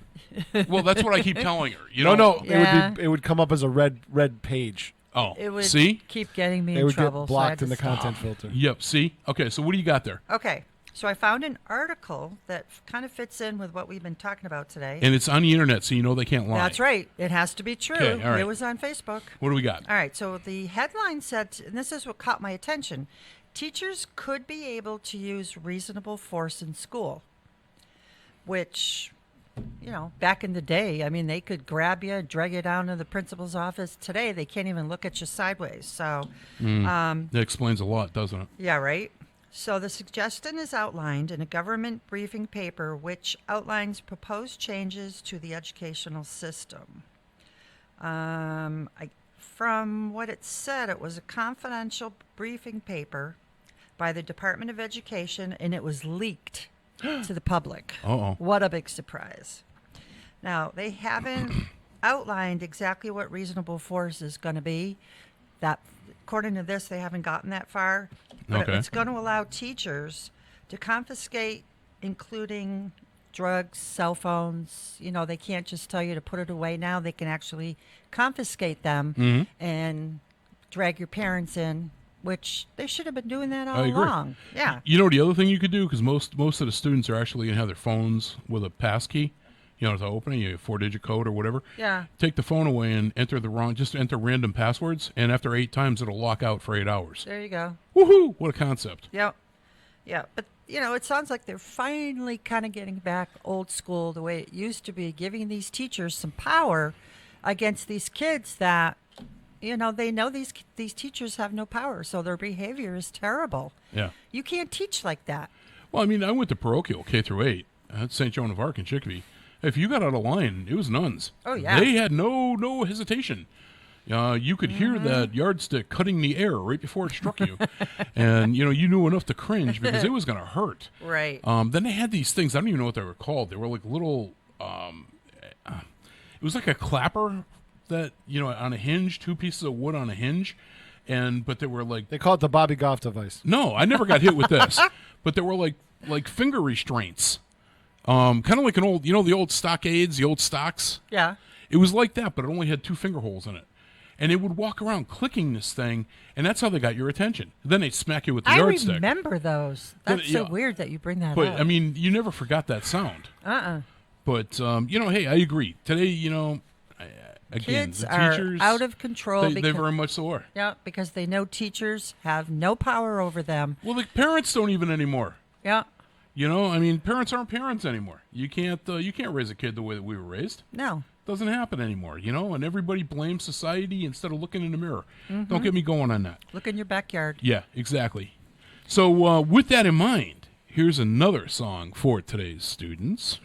Well, that's what I keep telling her. No. Yeah. It would come up as a red page. Oh, It would see? keep getting me It in would trouble. get blocked so I in the had to stop. content filter. Yep, see? Okay, so what do you got there? Okay, so I found an article that kind of fits in with what we've been talking about today. And it's on the internet, so you know they can't lie. That's right. It has to be true. Okay, all right. It was on Facebook. What do we got? All right, so the headline said, and this is what caught my attention, teachers could be able to use reasonable force in school, which, back in the day, I mean, they could grab you, drag you down to the principal's office. Today, they can't even look at you sideways. So, That explains a lot, doesn't it? yeah, right. So the suggestion is outlined in a government briefing paper which outlines proposed changes to the educational system. From what it said, it was a confidential briefing paper by the Department of Education, and it was leaked to the public. Uh-oh. What a big surprise. Now, they haven't outlined exactly what reasonable force is going to be. That, according to this, they haven't gotten that far. But Okay. it's going to allow teachers to confiscate, including drugs, cell phones. They can't just tell you to put it away now. They can actually confiscate them and drag your parents in, which they should have been doing that all I agree. along. Yeah. You know the other thing you could do, because most of the students are actually going to have their phones with a pass key, to open it, a 4-digit code or whatever. Yeah. Take the phone away and enter random passwords, and after 8 times, it'll lock out for 8 hours. There you go. Woohoo! What a concept. Yep. Yeah. But, it sounds like they're finally kind of getting back old school the way it used to be, giving these teachers some power against these kids that, they know these teachers have no power, so their behavior is terrible. Yeah. You can't teach like that. Well, I mean, I went to parochial K through 8 at St. Joan of Arc in Chicopee. If you got out of line, it was nuns. Oh, yeah. They had no hesitation. You could hear that yardstick cutting the air right before it struck you. And, you knew enough to cringe because it was going to hurt. Right. Then they had these things. I don't even know what they were called. They were like little, it was like a clapper that, on a hinge, 2 pieces of wood on a hinge. But they were like. They call it the Bobby Goff device. No, I never got hit with this. But they were like finger restraints. Kind of like an old, the old stockades, the old stocks. Yeah. It was like that, but it only had 2 finger holes in it. And they would walk around clicking this thing, and that's how they got your attention. Then they'd smack you with the I yardstick. remember those. That's so weird that you bring that But, up. I mean, you never forgot that sound. But, hey, I agree. Today, again, Kids the are teachers, out of control. They very much so are. Yeah, because they know teachers have no power over them. Well, the parents don't even anymore. Yeah. Parents aren't parents anymore. You can't raise a kid the way that we were raised. No. Doesn't happen anymore, and everybody blames society instead of looking in the mirror. Mm-hmm. Don't get me going on that. Look in your backyard. Yeah, exactly. So with that in mind, here's another song for today's students.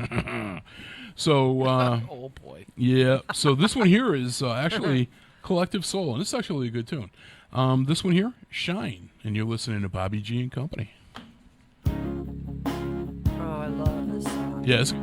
So, oh boy. Yeah. So this one here is actually Collective Soul, and it's actually a good tune. This one here, Shine, and you're listening to Bobby G and Company. Oh, I love this song. Yes.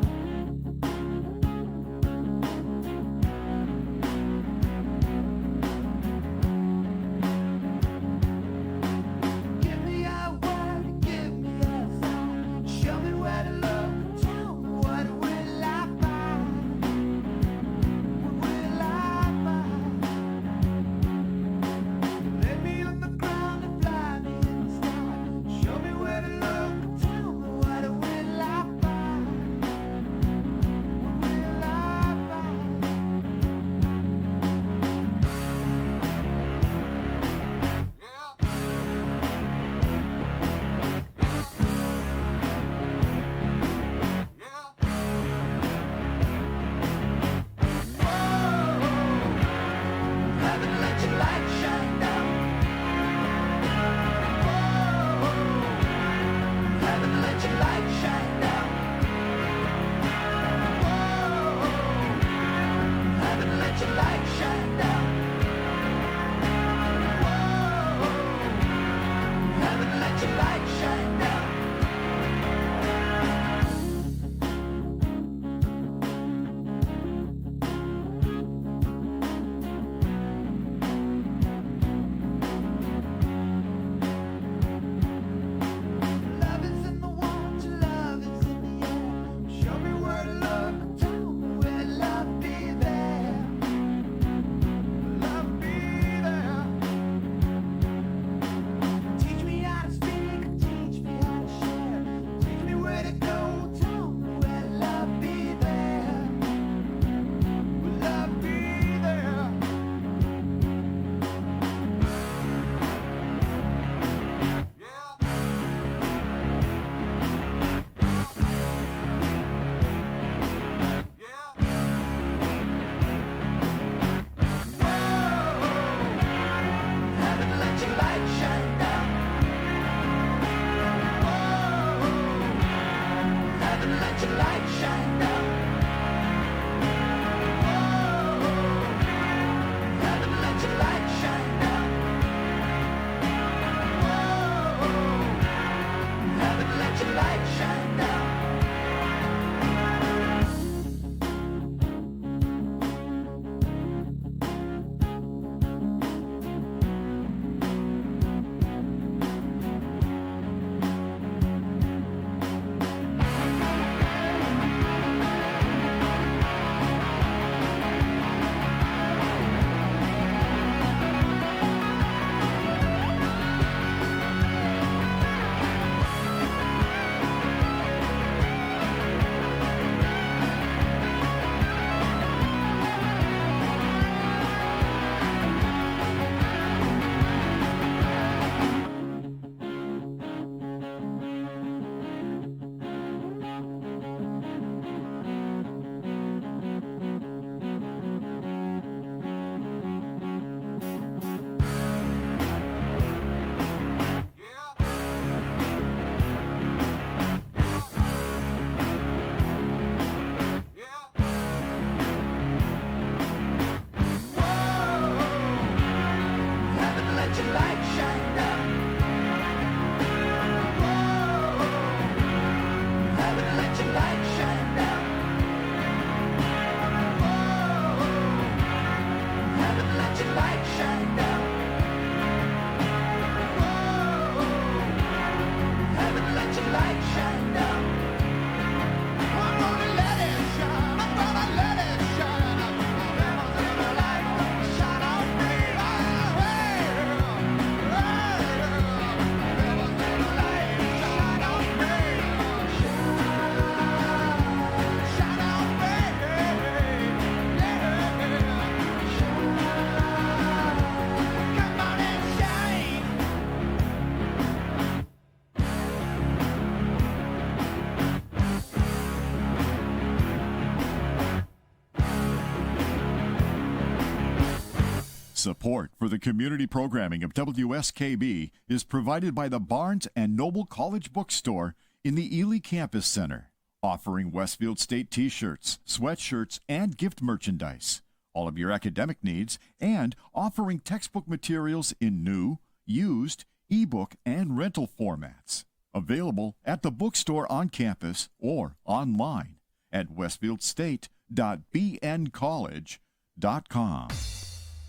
Support for the community programming of WSKB is provided by the Barnes & Noble College Bookstore in the Ely Campus Center, offering Westfield State t-shirts, sweatshirts, and gift merchandise, all of your academic needs, and offering textbook materials in new, used, ebook, and rental formats. Available at the bookstore on campus or online at westfieldstate.bncollege.com.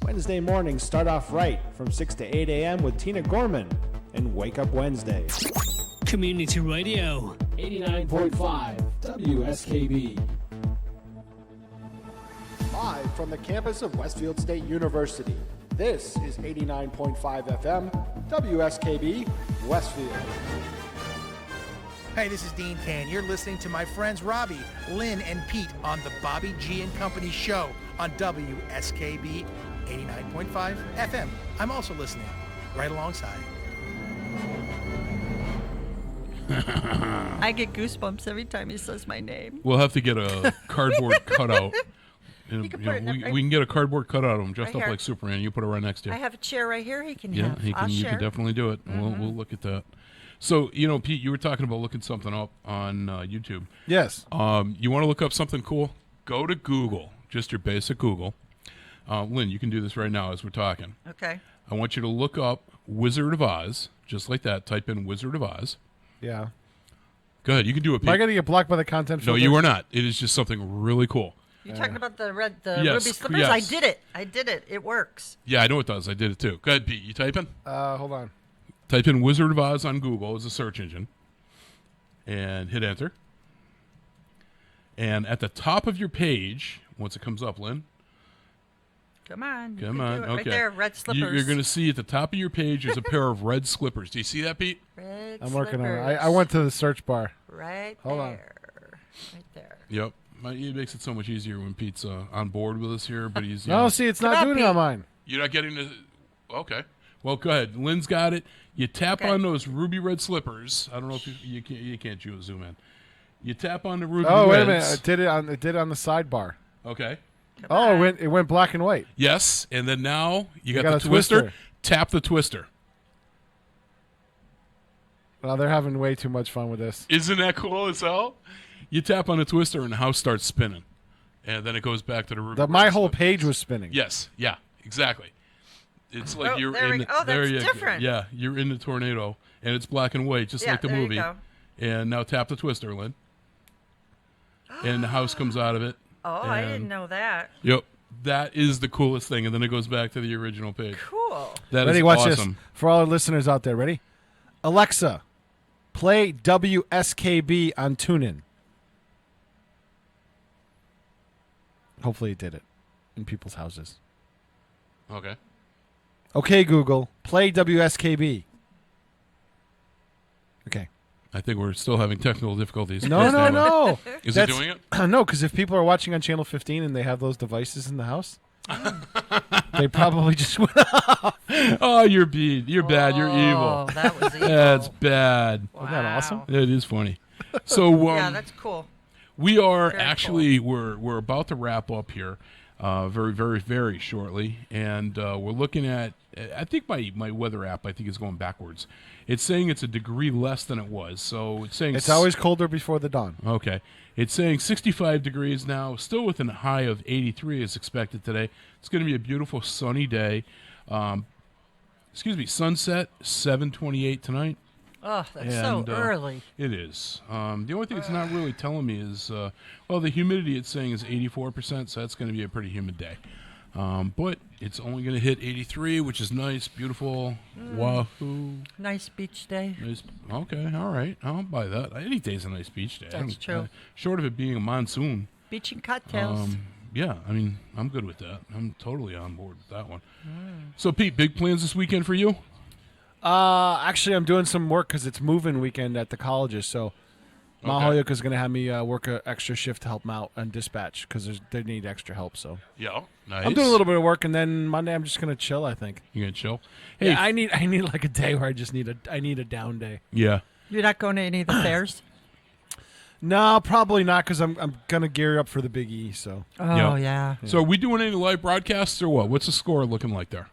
Wednesday mornings start off right from 6 to 8 a.m. with Tina Gorman and Wake Up Wednesday. Community Radio. 89.5 WSKB. Live from the campus of Westfield State University, this is 89.5 FM WSKB Westfield. Hey, this is Dean Can. You're listening to my friends Robbie, Lynn, and Pete on the Bobby G and Company show on WSKB 89.5 FM. I'm also listening right alongside. I get goosebumps every time he says my name. We'll have to get a cardboard cutout. And, can put it in we can get a cardboard cutout of him dressed Right up here. like Superman. You put it right next to you. I have a chair right here he can Yeah, have. he can. I'll You share. can definitely do it. We'll look at that. So, Pete, you were talking about looking something up on YouTube. Yes. You want to look up something cool? Go to Google, just your basic Google. Lynn, you can do this right now as we're talking. Okay. I want you to look up Wizard of Oz, just like that. Type in Wizard of Oz. Yeah. Go ahead. You can do it, Pete. Am I going to get blocked by the content No, filter? you are not. It is just something really cool. You're talking about the Yes, ruby slippers? yes. I did it. It works. Yeah, I know it does. I did it too. Go ahead, Pete. You typing? Hold on. Type in Wizard of Oz on Google as a search engine and hit enter. And at the top of your page, once it comes up, Lynn. Come on. Come on. Okay. Okay. Right there, red slippers. You're going to see at the top of your page there's a pair of red slippers. Do you see that, Pete? Red I'm working on it. slippers. I went to the search bar. Right Hold there. on. Right there. Yep. It makes it so much easier when Pete's on board with us here, but he's... No, see, it's not Come on, doing it Pete. on mine. You're not getting the... Okay. Well, go ahead. Lynn's got it. You tap Okay. on those ruby red slippers. I don't know if you can't zoom in. You tap on the ruby Oh, wait a reds. minute. It did it on the sidebar. Okay. Come Oh, on. it went black and white. Yes, and then now you got got the a twister. twister. Tap the twister. Well, they're having way too much fun with this. Isn't that cool as hell? You tap on the twister and the house starts spinning. And then it goes back to the ruby My red whole slippers. page was spinning. Yes, yeah, exactly. It's like Oh, you're there in. we go. Oh, there that's you go. different. Yeah, you're in the tornado, and it's black and white, just Yeah, like the there you movie. go. And now tap the twister, Lynn. And the house comes out of it. Oh, I and- didn't know that. Yep, that is the coolest thing, and then it goes back to the original page. Cool. That is Ready? Watch awesome. this. For all our listeners out there, ready? Alexa, play WSKB on TuneIn. Hopefully it did it in people's houses. Okay. Okay, Google, play WSKB. Okay. I think we're still having technical difficulties. No. Is That's- it doing it? No, because if people are watching on Channel 15 and they have those devices in the house, they probably just went off. Oh, you're bad. You're bad. You're evil. Oh, that was evil. That's bad. Isn't that awesome? Wow. It is funny. So Yeah, that's cool. we are Very actually we're about to wrap up here, very very very shortly, and we're looking at. I think my weather app is going backwards. It's saying it's a degree less than it was, so it's saying It's always colder before the dawn. okay. It's saying 65 degrees now, still with a high of 83 is expected today. It's going to be a beautiful sunny day. Sunset 7:28 tonight. Oh, that's so And, early. It is. The only thing it's not really telling me is, the humidity it's saying is 84%, so that's going to be a pretty humid day. But it's only going to hit 83, which is nice, beautiful. Wahoo. Nice beach day. Nice. Okay, all right. I'll buy that. Any day's a nice beach day. That's true. Short of it being a monsoon. Beach and cocktails. Yeah, I mean, I'm good with that. I'm totally on board with that one. So, Pete, big plans this weekend for you? Actually, I'm doing some work because it's moving weekend at the colleges. So, Mahoyuk is going to have me work an extra shift to help them out on dispatch because they need extra help. So, Yeah, nice. I'm doing a little bit of work, and then Monday I'm just going to chill. I think. You gonna chill? Hey, Yeah, I need like a day where I need a down day. yeah. You're not going to any of the fairs? No, probably not, because I'm gonna gear up for the Big E. So Oh, yeah. So are we doing any live broadcasts or what? What's the score looking like there?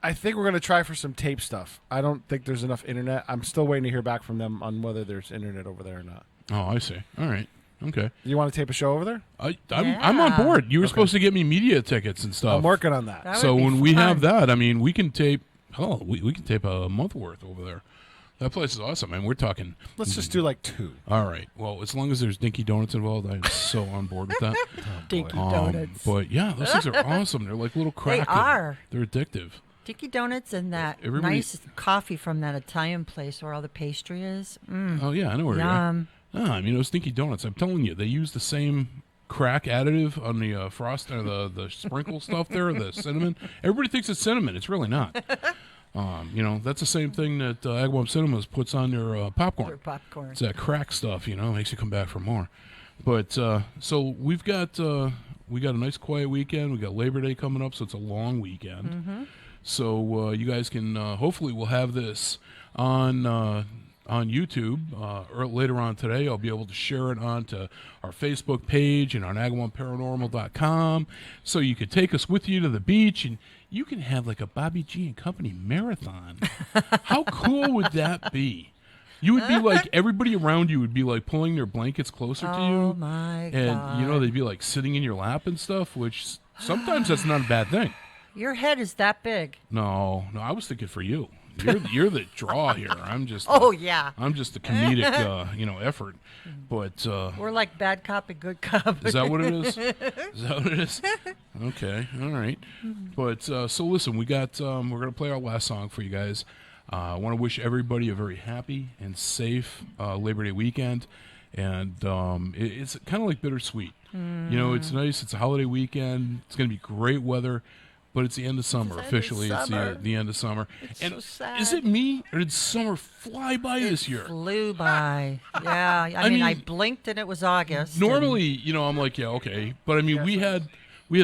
I think we're gonna try for some tape stuff. I don't think there's enough internet. I'm still waiting to hear back from them on whether there's internet over there or not. Oh, I see. All right. Okay. You want to tape a show over there? I'm on board. You were supposed to get me media tickets and stuff. I'm working on that. That So would be when we have fun. that, I mean, we can tape. Oh, we can tape a month worth over there. That place is awesome, man. We're talking. Let's just do like 2. All right. Well, as long as there's Dinky Donuts involved, I'm so on board with that. Dinky Donuts. But yeah, those things are awesome. They're like little crackers. are. They're addictive. Dinky Donuts and that Everybody- nice coffee from that Italian place where all the pastry is. Oh yeah, I know where you're at. Yum. No, I mean those Dinky Donuts. I'm telling you, they use the same crack additive on the frost or the sprinkle stuff there, the cinnamon. Everybody thinks it's cinnamon. It's really not. That's the same thing that Agawam Cinemas puts on their popcorn. Their popcorn. It's that crack stuff, makes you come back for more. But so we got a nice quiet weekend. We got Labor Day coming up, so it's a long weekend. Mm-hmm. So you guys can hopefully we'll have this on YouTube or later on today. I'll be able to share it onto our Facebook page and on AgawamParanormal.com, so you could take us with you to the beach and you can have like a Bobby G and Company marathon. How cool would that be? You would be like, everybody around you would be like pulling their blankets closer to you. Oh, my God. And, they'd be like sitting in your lap and stuff, which sometimes that's not a bad thing. Your head is that big. No, I was thinking for you. You're the draw here. I'm just. Oh, yeah. I'm just the comedic, effort. But We're like bad cop and good cop. is that what it is? Is that what it is? Okay, all right. But so listen, we got. We're gonna play our last song for you guys. I want to wish everybody a very happy and safe Labor Day weekend, and it's kind of like bittersweet. It's nice. It's a holiday weekend. It's gonna be great weather. But it's the end of summer. Officially, it's the end of summer. It's and so sad. is it me, or did summer fly by this year? Flew by. Yeah. I mean, I blinked and it was August. Normally, I'm like, yeah, okay. But I mean, we had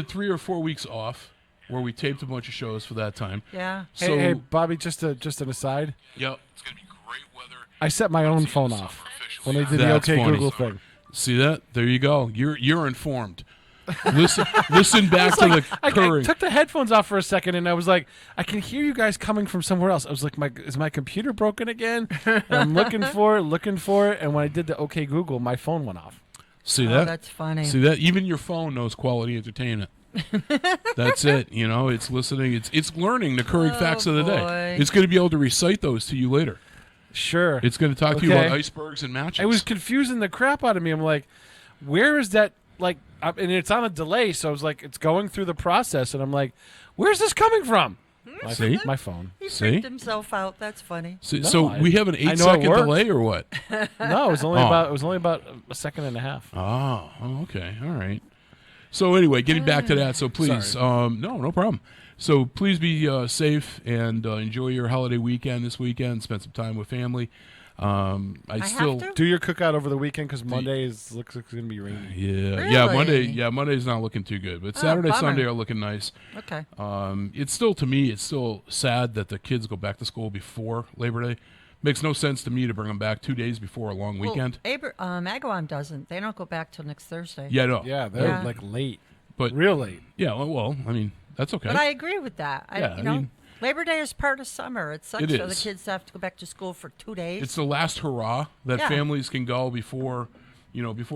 3 or 4 weeks off where we taped a bunch of shows for that time. Yeah. So, Hey, Bobby, just an aside. Yep. It's gonna be great weather. I set my own phone off when I did the That's OK funny. Google thing. See that? There you go. You're informed. Listen back to the I current. took the headphones off for a second, and I was like, I can hear you guys coming from somewhere else. I was like, is my computer broken again? And I'm looking for it, and when I did the OK Google, my phone went off. See Oh, that? that's funny. See that? Even your phone knows quality entertainment. That's it. It's listening. It's learning the current facts of the day. boy. It's going to be able to recite those to you later. Sure. It's going to talk to you about Okay. icebergs and matches. It was confusing the crap out of me. I'm like, where is that? Like, and it's on a delay, so I was like, it's going through the process, and I'm like, where's this coming from? See? My phone. He See? freaked himself out. That's funny. So we have an I know it 8-second worked. delay or what? No, it was only Oh. about a second and a half. Oh, okay. All right. So anyway, getting back to that. So please, no problem. So please be safe and enjoy your holiday weekend this weekend. Spend some time with family. I still have to? Do your cookout over the weekend because Monday looks like it's gonna be rainy. yeah Really? Monday's not looking too good, but Oh, Saturday bummer. Sunday are looking nice. Okay. It's still, to me, it's still sad that the kids go back to school before Labor Day. Makes no sense to me to bring them back 2 days before a long weekend. Well, Agawam doesn't. They don't go back till next Thursday. Yeah, no. Yeah, they're Yeah. like late, But real late. yeah, well, I mean, that's okay. But I agree with that. Yeah, I mean- Labor Day is part of summer. It sucks It for the is. kids to have to go back to school for 2 days. It's the last hurrah that Yeah. families can go before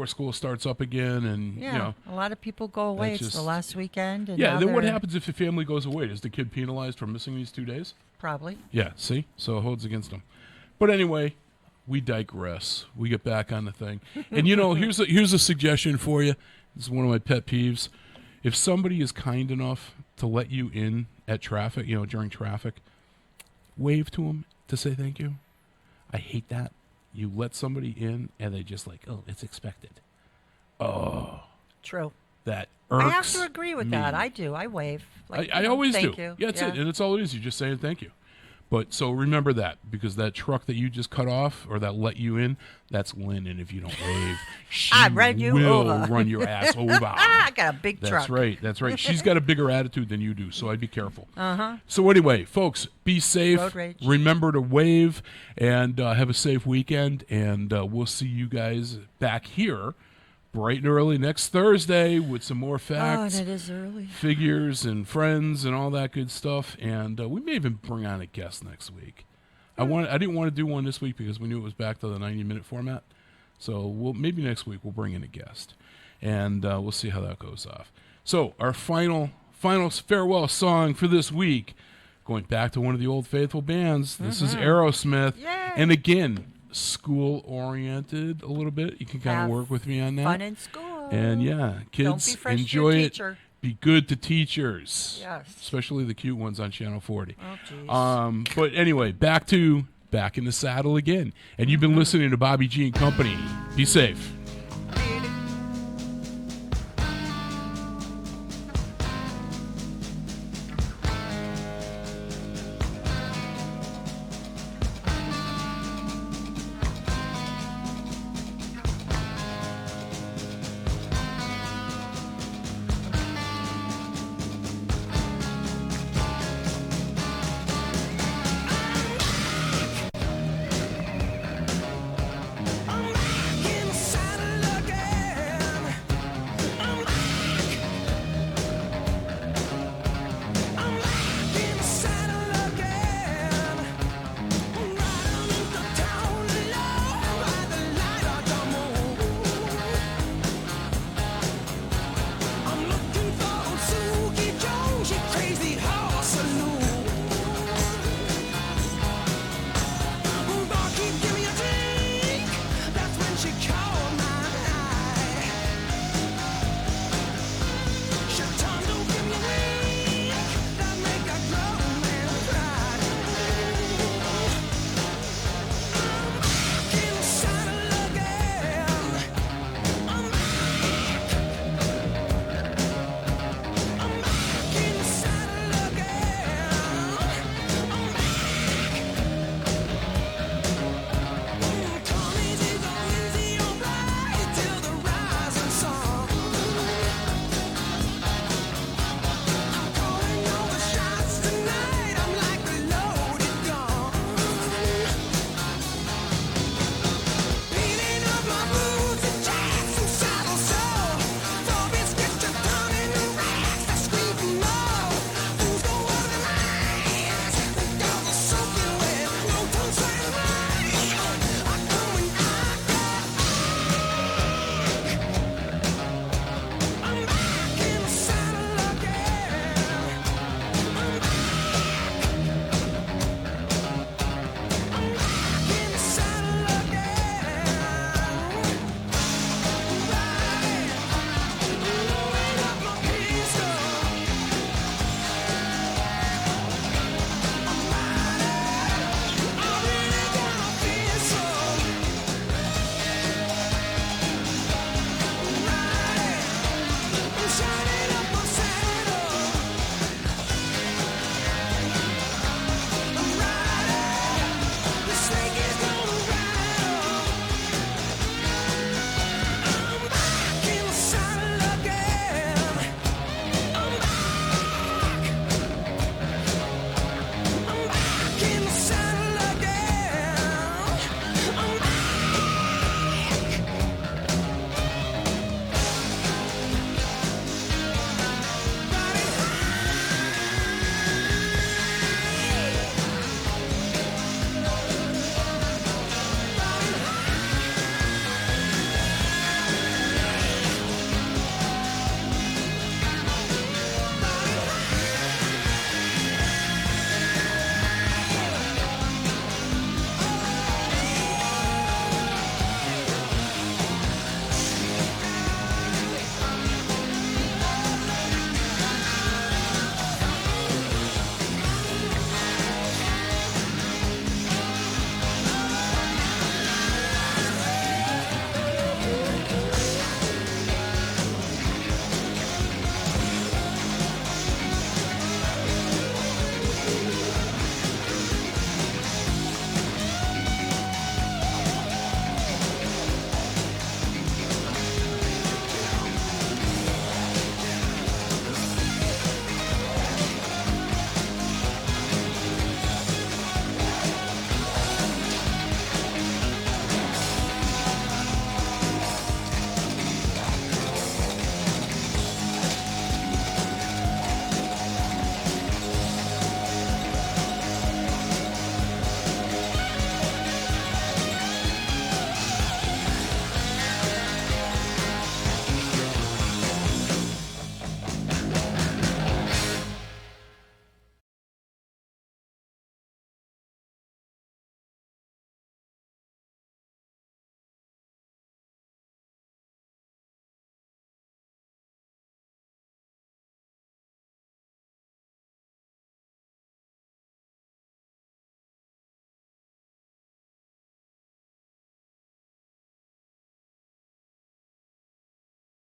school starts up again, and yeah, a lot of people go away. that's It's the just- last weekend. And yeah. now Then what they're- happens if the family goes away? Is the kid penalized for missing these 2 days? Probably. Yeah. See, so it holds against them. But anyway, we digress. We get back on the thing, and here's a suggestion for you. This is one of my pet peeves. If somebody is kind enough to let you in at traffic, during traffic, wave to them to say thank you. I hate that. You let somebody in and they just like, oh, it's expected. Oh, True. that irks I have to agree with me. that. I do. I wave. Like, I always thank do. You. Yeah, that's it. And that's all it is. You're just saying thank you. But so remember that, because that truck that you just cut off or that let you in, that's Lynn. And if you don't wave, she I ran you will over. run your ass over. I got a big truck. That's right. That's right. She's got a bigger attitude than you do, so I'd be careful. Uh-huh. So anyway, folks, be safe. Road rage. Remember to wave, and have a safe weekend. And we'll see you guys back here bright and early next Thursday with some more facts, that is early. figures, and friends, and all that good stuff. And we may even bring on a guest next week. I didn't want to do one this week because we knew it was back to the 90-minute format. So maybe next week we'll bring in a guest, and we'll see how that goes off. So our final farewell song for this week, going back to one of the old faithful bands. This is Aerosmith, Yay. and again, school-oriented a little bit. You can kind Have of work with me on that. Fun in school. And yeah, kids, be fresh to enjoy your it. teacher. Be good to teachers. Yes. Especially the cute ones on Channel 40. Oh, jeez. But anyway, back in the saddle again. And you've been listening to Bobby G and Company. Be safe.